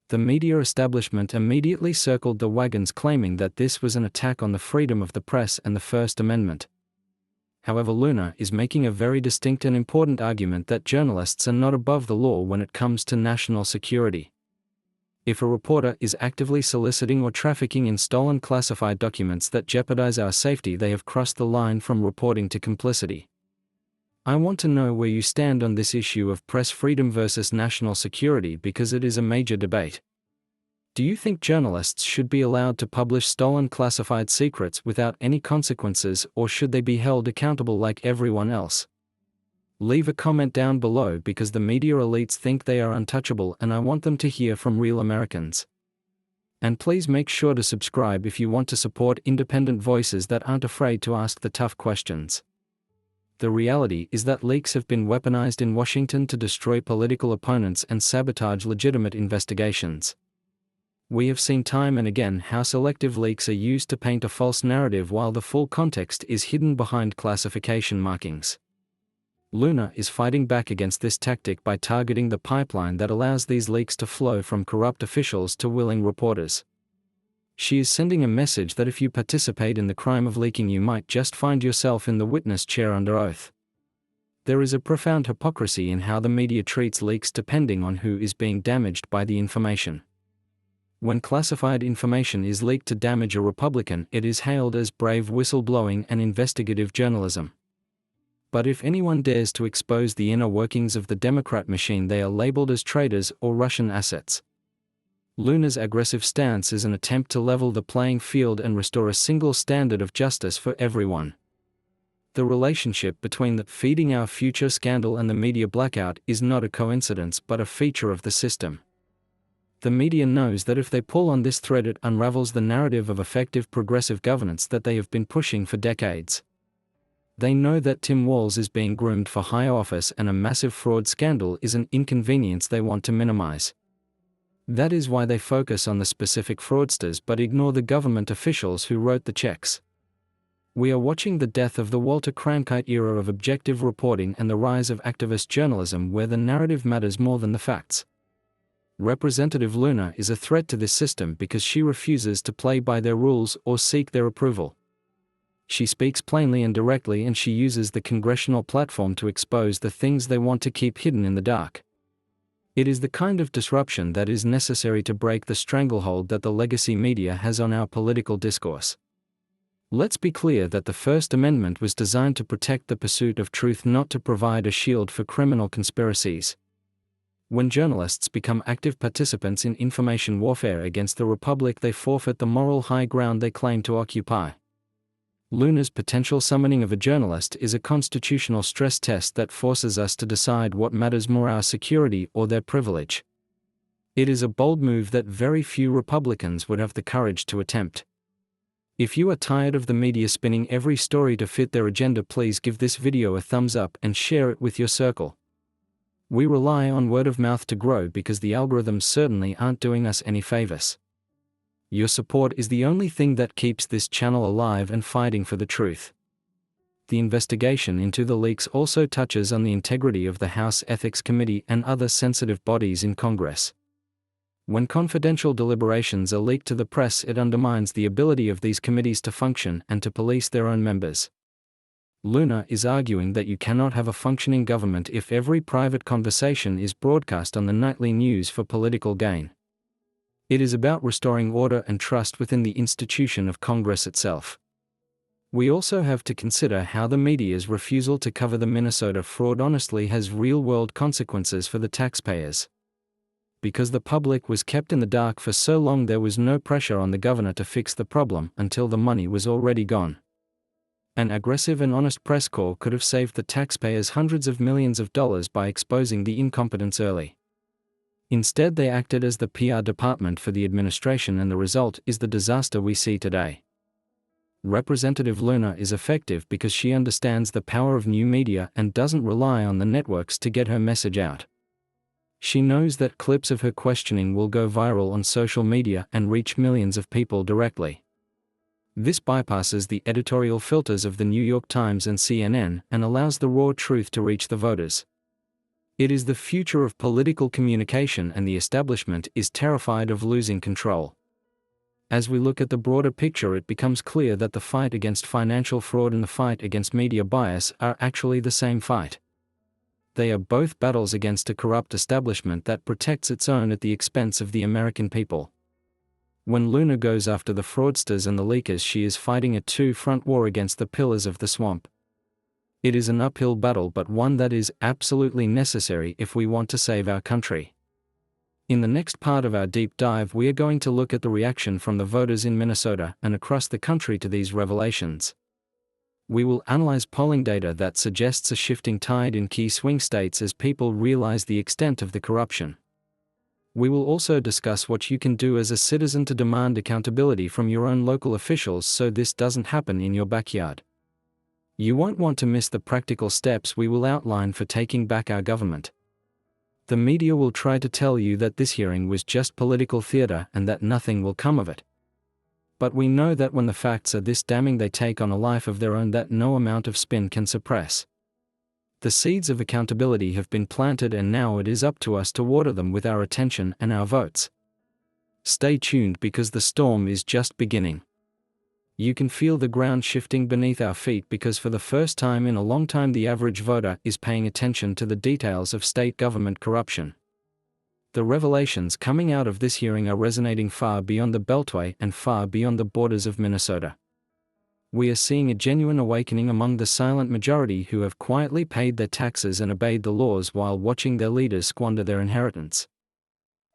The media establishment immediately circled the wagons, claiming that this was an attack on the freedom of the press and the First Amendment. However, Luna is making a very distinct and important argument that journalists are not above the law when it comes to national security. If a reporter is actively soliciting or trafficking in stolen classified documents that jeopardize our safety, they have crossed the line from reporting to complicity. I want to know where you stand on this issue of press freedom versus national security, because it is a major debate. Do you think journalists should be allowed to publish stolen classified secrets without any consequences, or should they be held accountable like everyone else? Leave a comment down below, because the media elites think they are untouchable and I want them to hear from real Americans. And please make sure to subscribe if you want to support independent voices that aren't afraid to ask the tough questions. The reality is that leaks have been weaponized in Washington to destroy political opponents and sabotage legitimate investigations. We have seen time and again how selective leaks are used to paint a false narrative while the full context is hidden behind classification markings. Luna is fighting back against this tactic by targeting the pipeline that allows these leaks to flow from corrupt officials to willing reporters. She is sending a message that if you participate in the crime of leaking, you might just find yourself in the witness chair under oath. There is a profound hypocrisy in how the media treats leaks depending on who is being damaged by the information. When classified information is leaked to damage a Republican, it is hailed as brave whistleblowing and investigative journalism. But if anyone dares to expose the inner workings of the Democrat machine, they are labeled as traitors or Russian assets. Luna's aggressive stance is an attempt to level the playing field and restore a single standard of justice for everyone. The relationship between the "feeding our future" scandal and the media blackout is not a coincidence but a feature of the system. The media knows that if they pull on this thread, it unravels the narrative of effective progressive governance that they have been pushing for decades. They know that Tim Walz is being groomed for higher office and a massive fraud scandal is an inconvenience they want to minimize. That is why they focus on the specific fraudsters but ignore the government officials who wrote the checks. We are watching the death of the Walter Cronkite era of objective reporting and the rise of activist journalism where the narrative matters more than the facts. Representative Luna is a threat to this system because she refuses to play by their rules or seek their approval. She speaks plainly and directly, and she uses the congressional platform to expose the things they want to keep hidden in the dark. It is the kind of disruption that is necessary to break the stranglehold that the legacy media has on our political discourse. Let's be clear that the First Amendment was designed to protect the pursuit of truth, not to provide a shield for criminal conspiracies. When journalists become active participants in information warfare against the Republic, they forfeit the moral high ground they claim to occupy. Luna's potential summoning of a journalist is a constitutional stress test that forces us to decide what matters more, our security or their privilege. It is a bold move that very few Republicans would have the courage to attempt. If you are tired of the media spinning every story to fit their agenda, please give this video a thumbs up and share it with your circle. We rely on word of mouth to grow because the algorithms certainly aren't doing us any favors. Your support is the only thing that keeps this channel alive and fighting for the truth. The investigation into the leaks also touches on the integrity of the House Ethics Committee and other sensitive bodies in Congress. When confidential deliberations are leaked to the press, it undermines the ability of these committees to function and to police their own members. Luna is arguing that you cannot have a functioning government if every private conversation is broadcast on the nightly news for political gain. It is about restoring order and trust within the institution of Congress itself. We also have to consider how the media's refusal to cover the Minnesota fraud honestly has real-world consequences for the taxpayers. Because the public was kept in the dark for so long, there was no pressure on the governor to fix the problem until the money was already gone. An aggressive and honest press corps could have saved the taxpayers hundreds of millions of dollars by exposing the incompetence early. Instead, they acted as the PR department for the administration, and the result is the disaster we see today. Representative Luna is effective because she understands the power of new media and doesn't rely on the networks to get her message out. She knows that clips of her questioning will go viral on social media and reach millions of people directly. This bypasses the editorial filters of the New York Times and CNN and allows the raw truth to reach the voters. It is the future of political communication, and the establishment is terrified of losing control. As we look at the broader picture, it becomes clear that the fight against financial fraud and the fight against media bias are actually the same fight. They are both battles against a corrupt establishment that protects its own at the expense of the American people. When Luna goes after the fraudsters and the leakers, she is fighting a two-front war against the pillars of the swamp. It is an uphill battle, but one that is absolutely necessary if we want to save our country. In the next part of our deep dive, we are going to look at the reaction from the voters in Minnesota and across the country to these revelations. We will analyze polling data that suggests a shifting tide in key swing states as people realize the extent of the corruption. We will also discuss what you can do as a citizen to demand accountability from your own local officials so this doesn't happen in your backyard. You won't want to miss the practical steps we will outline for taking back our government. The media will try to tell you that this hearing was just political theater and that nothing will come of it. But we know that when the facts are this damning, they take on a life of their own that no amount of spin can suppress. The seeds of accountability have been planted, and now it is up to us to water them with our attention and our votes. Stay tuned because the storm is just beginning. You can feel the ground shifting beneath our feet because for the first time in a long time the average voter is paying attention to the details of state government corruption. The revelations coming out of this hearing are resonating far beyond the Beltway and far beyond the borders of Minnesota. We are seeing a genuine awakening among the silent majority who have quietly paid their taxes and obeyed the laws while watching their leaders squander their inheritance.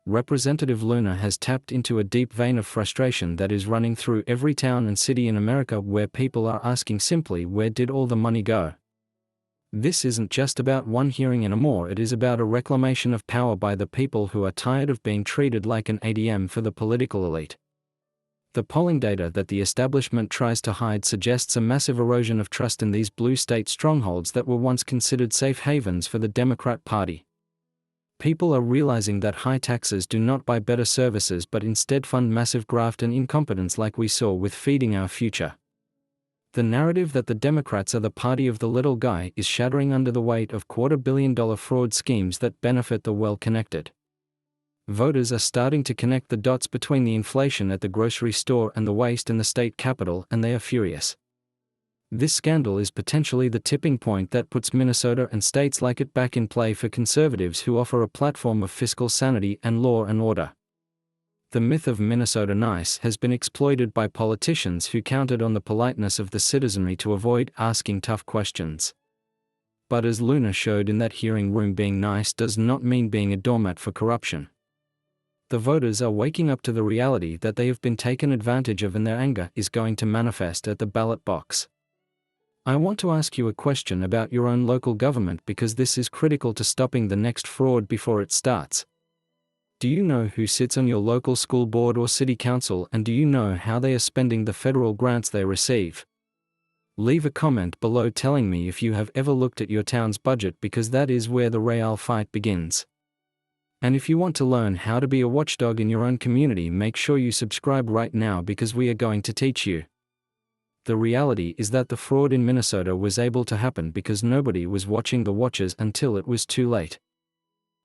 Representative Luna has tapped into a deep vein of frustration that is running through every town and city in America, where people are asking simply, where did all the money go? This isn't just about one hearing anymore, it is about a reclamation of power by the people who are tired of being treated like an ATM for the political elite. The polling data that the establishment tries to hide suggests a massive erosion of trust in these blue state strongholds that were once considered safe havens for the Democrat Party. People are realizing that high taxes do not buy better services but instead fund massive graft and incompetence, like we saw with Feeding Our Future. The narrative that the Democrats are the party of the little guy is shattering under the weight of $250 million fraud schemes that benefit the well-connected. Voters are starting to connect the dots between the inflation at the grocery store and the waste in the state capitol, and they are furious. This scandal is potentially the tipping point that puts Minnesota and states like it back in play for conservatives who offer a platform of fiscal sanity and law and order. The myth of Minnesota nice has been exploited by politicians who counted on the politeness of the citizenry to avoid asking tough questions. But as Luna showed in that hearing room, being nice does not mean being a doormat for corruption. The voters are waking up to the reality that they have been taken advantage of and their anger is going to manifest at the ballot box. I want to ask you a question about your own local government because this is critical to stopping the next fraud before it starts. Do you know who sits on your local school board or city council, and do you know how they are spending the federal grants they receive? Leave a comment below telling me if you have ever looked at your town's budget, because that is where the real fight begins. And if you want to learn how to be a watchdog in your own community, make sure you subscribe right now because we are going to teach you. The reality is that the fraud in Minnesota was able to happen because nobody was watching the watchers until it was too late.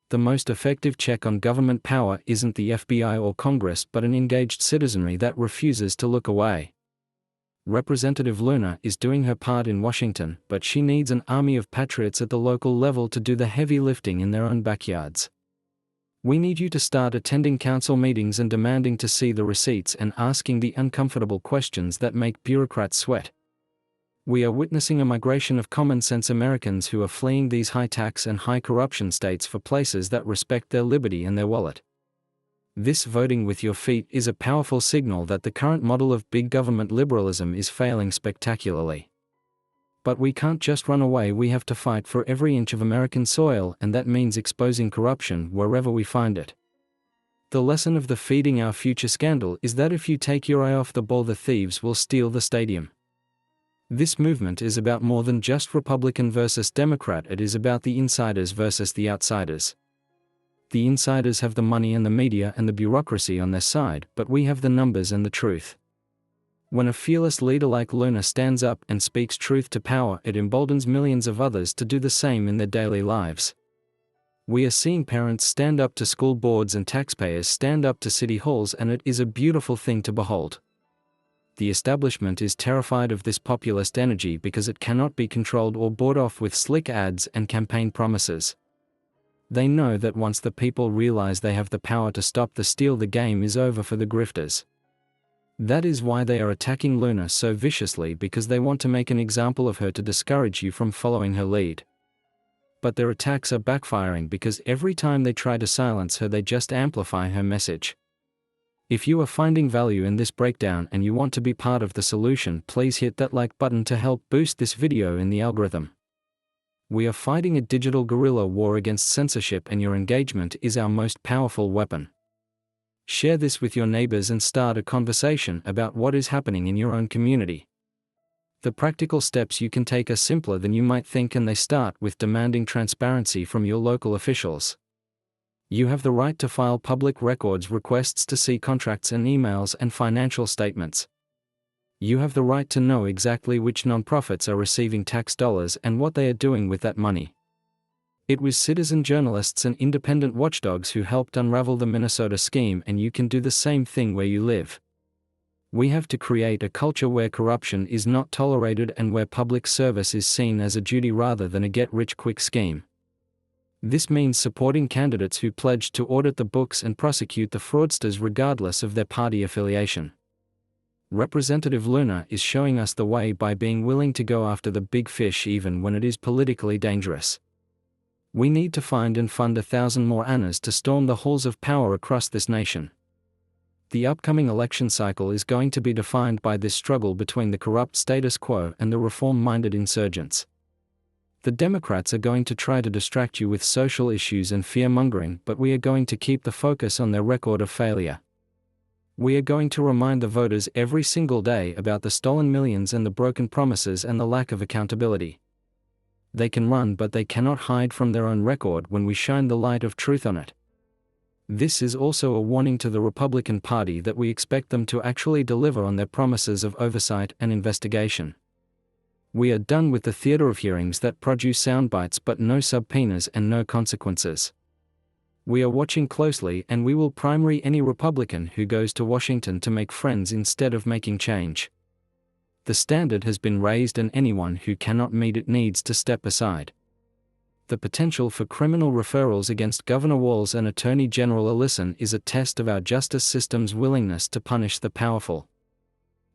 The most effective check on government power isn't the FBI or Congress but an engaged citizenry that refuses to look away. Representative Luna is doing her part in Washington, but she needs an army of patriots at the local level to do the heavy lifting in their own backyards. We need you to start attending council meetings and demanding to see the receipts and asking the uncomfortable questions that make bureaucrats sweat. We are witnessing a migration of common-sense Americans who are fleeing these high-tax and high-corruption states for places that respect their liberty and their wallet. This voting with your feet is a powerful signal that the current model of big government liberalism is failing spectacularly. But we can't just run away, we have to fight for every inch of American soil, and that means exposing corruption wherever we find it. The lesson of the Feeding Our Future scandal is that if you take your eye off the ball, the thieves will steal the stadium. This movement is about more than just Republican versus Democrat, it is about the insiders versus the outsiders. The insiders have the money and the media and the bureaucracy on their side, but we have the numbers and the truth. When a fearless leader like Luna stands up and speaks truth to power, it emboldens millions of others to do the same in their daily lives. We are seeing parents stand up to school boards and taxpayers stand up to city halls, and it is a beautiful thing to behold. The establishment is terrified of this populist energy because it cannot be controlled or bought off with slick ads and campaign promises. They know that once the people realize they have the power to stop the steal, the game is over for the grifters. That is why they are attacking Luna so viciously, because they want to make an example of her to discourage you from following her lead. But their attacks are backfiring because every time they try to silence her, they just amplify her message. If you are finding value in this breakdown and you want to be part of the solution, please hit that like button to help boost this video in the algorithm. We are fighting a digital guerrilla war against censorship, and your engagement is our most powerful weapon. Share this with your neighbors and start a conversation about what is happening in your own community. The practical steps you can take are simpler than you might think, and they start with demanding transparency from your local officials. You have the right to file public records requests to see contracts and emails and financial statements. You have the right to know exactly which nonprofits are receiving tax dollars and what they are doing with that money. It was citizen journalists and independent watchdogs who helped unravel the Minnesota scheme, and you can do the same thing where you live. We have to create a culture where corruption is not tolerated and where public service is seen as a duty rather than a get-rich-quick scheme. This means supporting candidates who pledge to audit the books and prosecute the fraudsters regardless of their party affiliation. Representative Luna is showing us the way by being willing to go after the big fish even when it is politically dangerous. We need to find and fund 1,000 more Annas to storm the halls of power across this nation. The upcoming election cycle is going to be defined by this struggle between the corrupt status quo and the reform-minded insurgents. The Democrats are going to try to distract you with social issues and fear-mongering, but we are going to keep the focus on their record of failure. We are going to remind the voters every single day about the stolen millions and the broken promises and the lack of accountability. They can run, but they cannot hide from their own record when we shine the light of truth on it. This is also a warning to the Republican Party that we expect them to actually deliver on their promises of oversight and investigation. We are done with the theater of hearings that produce sound bites but no subpoenas and no consequences. We are watching closely, and we will primary any Republican who goes to Washington to make friends instead of making change. The standard has been raised, and anyone who cannot meet it needs to step aside. The potential for criminal referrals against Governor Walz and Attorney General Ellison is a test of our justice system's willingness to punish the powerful.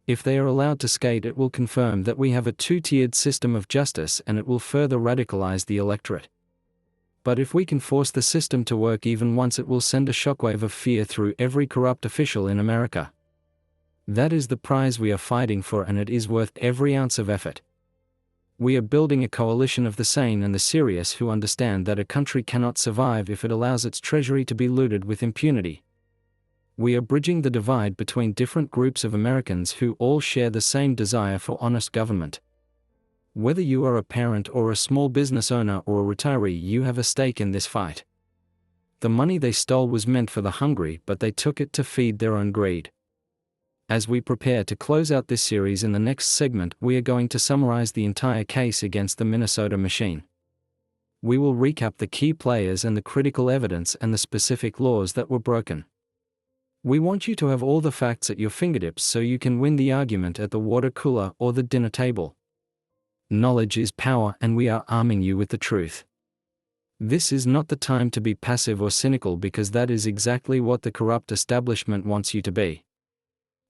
If they are allowed to skate, it will confirm that we have a two-tiered system of justice, and it will further radicalize the electorate. But if we can force the system to work even once, it will send a shockwave of fear through every corrupt official in America. That is the prize we are fighting for, and it is worth every ounce of effort. We are building a coalition of the sane and the serious who understand that a country cannot survive if it allows its treasury to be looted with impunity. We are bridging the divide between different groups of Americans who all share the same desire for honest government. Whether you are a parent or a small business owner or a retiree, you have a stake in this fight. The money they stole was meant for the hungry, but they took it to feed their own greed. As we prepare to close out this series in the next segment, we are going to summarize the entire case against the Minnesota machine. We will recap the key players and the critical evidence and the specific laws that were broken. We want you to have all the facts at your fingertips so you can win the argument at the water cooler or the dinner table. Knowledge is power, and we are arming you with the truth. This is not the time to be passive or cynical, because that is exactly what the corrupt establishment wants you to be.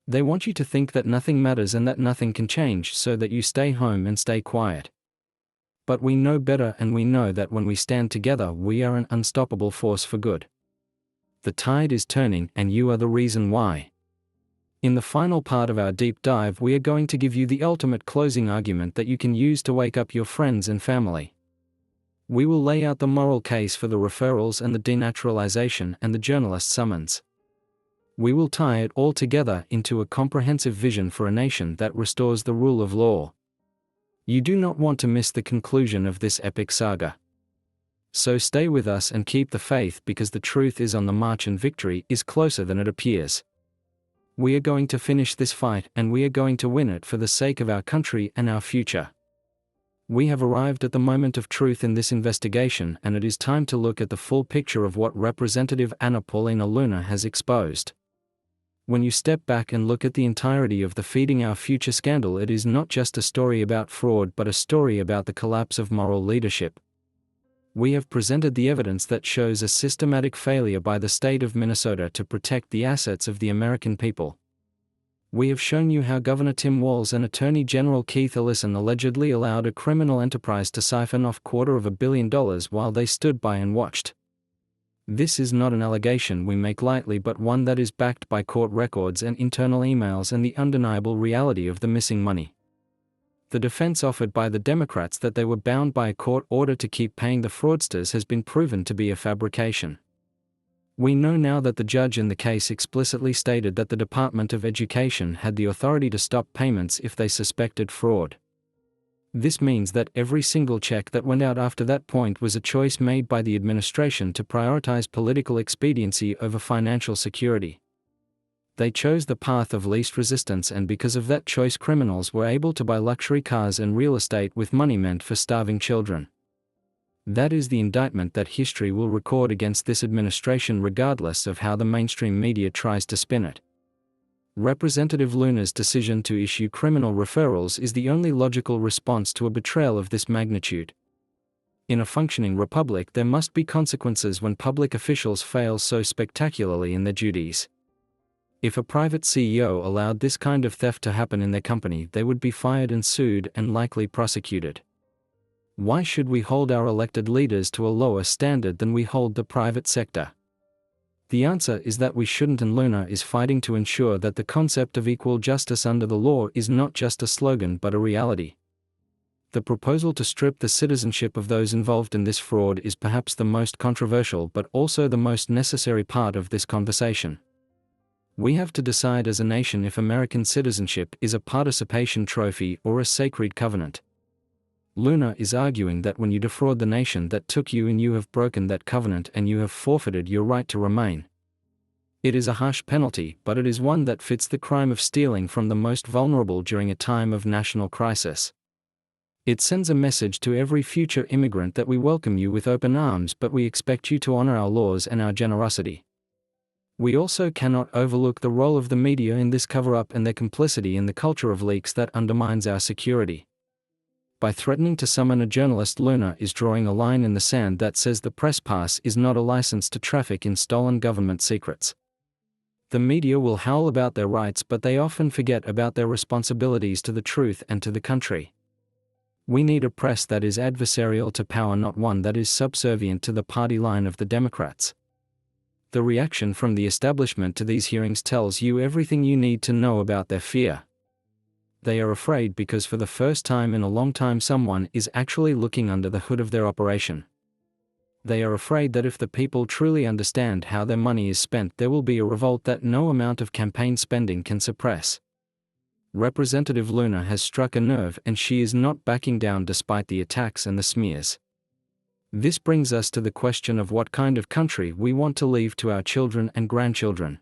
They want you to think that nothing matters and that nothing can change, so that you stay home and stay quiet. But we know better, and we know that when we stand together, we are an unstoppable force for good. The tide is turning, and you are the reason why. In the final part of our deep dive, we are going to give you the ultimate closing argument that you can use to wake up your friends and family. We will lay out the moral case for the referrals and the denaturalization and the journalist summons. We will tie it all together into a comprehensive vision for a nation that restores the rule of law. You do not want to miss the conclusion of this epic saga. So stay with us and keep the faith, because the truth is on the march and victory is closer than it appears. We are going to finish this fight, and we are going to win it for the sake of our country and our future. We have arrived at the moment of truth in this investigation, and it is time to look at the full picture of what Representative Paulina Luna has exposed. When you step back and look at the entirety of the Feeding Our Future scandal, it is not just a story about fraud, but a story about the collapse of moral leadership. We have presented the evidence that shows a systematic failure by the state of Minnesota to protect the assets of the American people. We have shown you how Governor Tim Walz and Attorney General Keith Ellison allegedly allowed a criminal enterprise to siphon off $250 million while they stood by and watched. This is not an allegation we make lightly, but one that is backed by court records and internal emails and the undeniable reality of the missing money. The defense offered by the Democrats that they were bound by a court order to keep paying the fraudsters has been proven to be a fabrication. We know now that the judge in the case explicitly stated that the Department of Education had the authority to stop payments if they suspected fraud. This means that every single check that went out after that point was a choice made by the administration to prioritize political expediency over financial security. They chose the path of least resistance, and because of that choice, criminals were able to buy luxury cars and real estate with money meant for starving children. That is the indictment that history will record against this administration, regardless of how the mainstream media tries to spin it. Representative Luna's decision to issue criminal referrals is the only logical response to a betrayal of this magnitude. In a functioning republic, there must be consequences when public officials fail so spectacularly in their duties. If a private CEO allowed this kind of theft to happen in their company, they would be fired and sued and likely prosecuted. Why should we hold our elected leaders to a lower standard than we hold the private sector? The answer is that we shouldn't, and Luna is fighting to ensure that the concept of equal justice under the law is not just a slogan but a reality. The proposal to strip the citizenship of those involved in this fraud is perhaps the most controversial but also the most necessary part of this conversation. We have to decide as a nation if American citizenship is a participation trophy or a sacred covenant. Luna is arguing that when you defraud the nation that took you in, you have broken that covenant and you have forfeited your right to remain. It is a harsh penalty, but it is one that fits the crime of stealing from the most vulnerable during a time of national crisis. It sends a message to every future immigrant that we welcome you with open arms, but we expect you to honor our laws and our generosity. We also cannot overlook the role of the media in this cover-up and their complicity in the culture of leaks that undermines our security. By threatening to summon a journalist, Luna is drawing a line in the sand that says the press pass is not a license to traffic in stolen government secrets. The media will howl about their rights, but they often forget about their responsibilities to the truth and to the country. We need a press that is adversarial to power, not one that is subservient to the party line of the Democrats. The reaction from the establishment to these hearings tells you everything you need to know about their fear. They are afraid because for the first time in a long time someone is actually looking under the hood of their operation. They are afraid that if the people truly understand how their money is spent, there will be a revolt that no amount of campaign spending can suppress. Representative Luna has struck a nerve, and she is not backing down despite the attacks and the smears. This brings us to the question of what kind of country we want to leave to our children and grandchildren.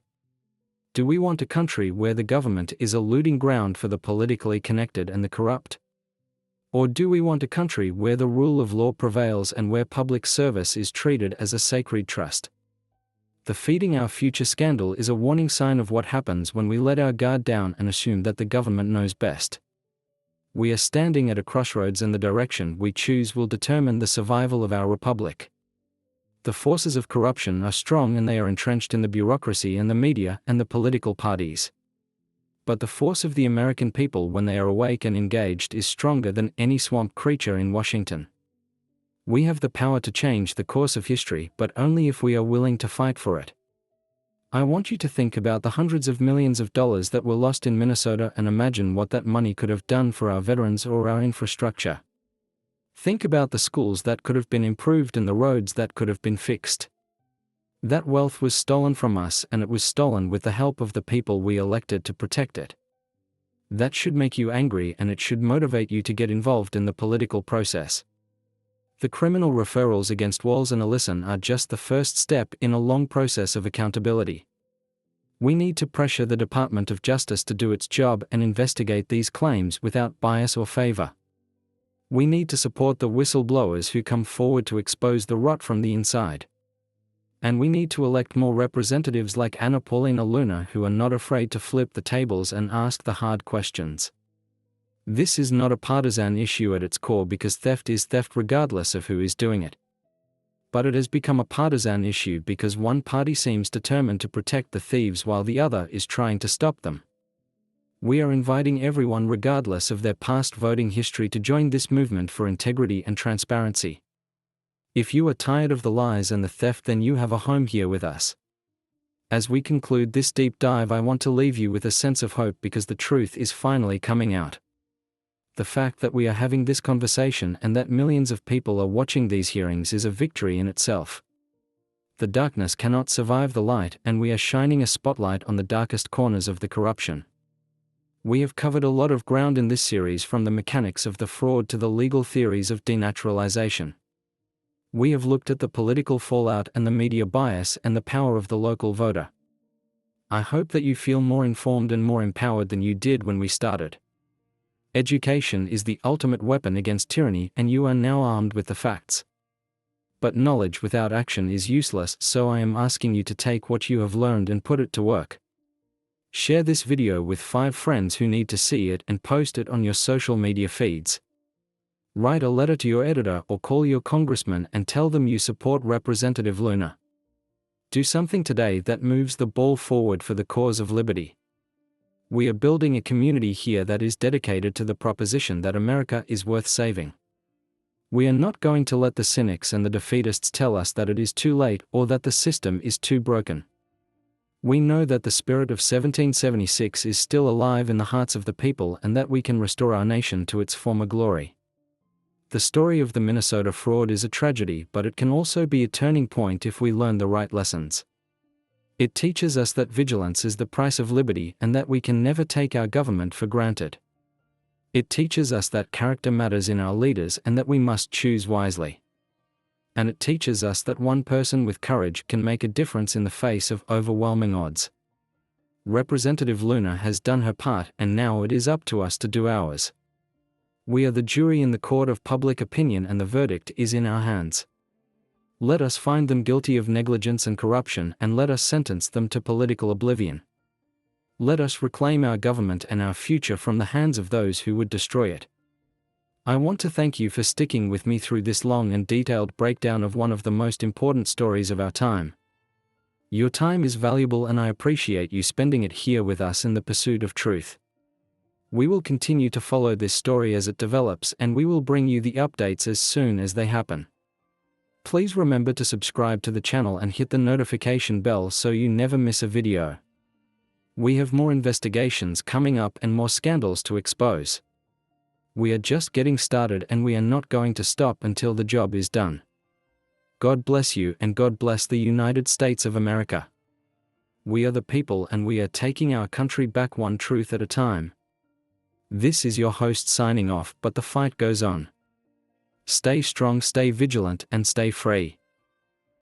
Do we want a country where the government is a looting ground for the politically connected and the corrupt? Or do we want a country where the rule of law prevails and where public service is treated as a sacred trust? The Feeding Our Future scandal is a warning sign of what happens when we let our guard down and assume that the government knows best. We are standing at a crossroads, and the direction we choose will determine the survival of our republic. The forces of corruption are strong, and they are entrenched in the bureaucracy and the media and the political parties. But the force of the American people, when they are awake and engaged, is stronger than any swamp creature in Washington. We have the power to change the course of history, but only if we are willing to fight for it. I want you to think about the hundreds of millions of dollars that were lost in Minnesota and imagine what that money could have done for our veterans or our infrastructure. Think about the schools that could have been improved and the roads that could have been fixed. That wealth was stolen from us, and it was stolen with the help of the people we elected to protect it. That should make you angry, and it should motivate you to get involved in the political process. The criminal referrals against Walz and Ellison are just the first step in a long process of accountability. We need to pressure the Department of Justice to do its job and investigate these claims without bias or favor. We need to support the whistleblowers who come forward to expose the rot from the inside. And we need to elect more representatives like Paulina Luna who are not afraid to flip the tables and ask the hard questions. This is not a partisan issue at its core, because theft is theft regardless of who is doing it. But it has become a partisan issue because one party seems determined to protect the thieves while the other is trying to stop them. We are inviting everyone, regardless of their past voting history, to join this movement for integrity and transparency. If you are tired of the lies and the theft, then you have a home here with us. As we conclude this deep dive, I want to leave you with a sense of hope, because the truth is finally coming out. The fact that we are having this conversation and that millions of people are watching these hearings is a victory in itself. The darkness cannot survive the light, and we are shining a spotlight on the darkest corners of the corruption. We have covered a lot of ground in this series, from the mechanics of the fraud to the legal theories of denaturalization. We have looked at the political fallout and the media bias and the power of the local voter. I hope that you feel more informed and more empowered than you did when we started. Education is the ultimate weapon against tyranny, and you are now armed with the facts. But knowledge without action is useless, so I am asking you to take what you have learned and put it to work. Share this video with 5 friends who need to see it and post it on your social media feeds. Write a letter to your editor or call your congressman and tell them you support Representative Luna. Do something today that moves the ball forward for the cause of liberty. We are building a community here that is dedicated to the proposition that America is worth saving. We are not going to let the cynics and the defeatists tell us that it is too late or that the system is too broken. We know that the spirit of 1776 is still alive in the hearts of the people, and that we can restore our nation to its former glory. The story of the Minnesota fraud is a tragedy, but it can also be a turning point if we learn the right lessons. It teaches us that vigilance is the price of liberty, and that we can never take our government for granted. It teaches us that character matters in our leaders and that we must choose wisely. And it teaches us that one person with courage can make a difference in the face of overwhelming odds. Representative Luna has done her part, and now it is up to us to do ours. We are the jury in the court of public opinion, and the verdict is in our hands. Let us find them guilty of negligence and corruption, and let us sentence them to political oblivion. Let us reclaim our government and our future from the hands of those who would destroy it. I want to thank you for sticking with me through this long and detailed breakdown of one of the most important stories of our time. Your time is valuable, and I appreciate you spending it here with us in the pursuit of truth. We will continue to follow this story as it develops, and we will bring you the updates as soon as they happen. Please remember to subscribe to the channel and hit the notification bell so you never miss a video. We have more investigations coming up and more scandals to expose. We are just getting started, and we are not going to stop until the job is done. God bless you, and God bless the United States of America. We are the people, and we are taking our country back one truth at a time. This is your host signing off, but the fight goes on. Stay strong, stay vigilant, and stay free.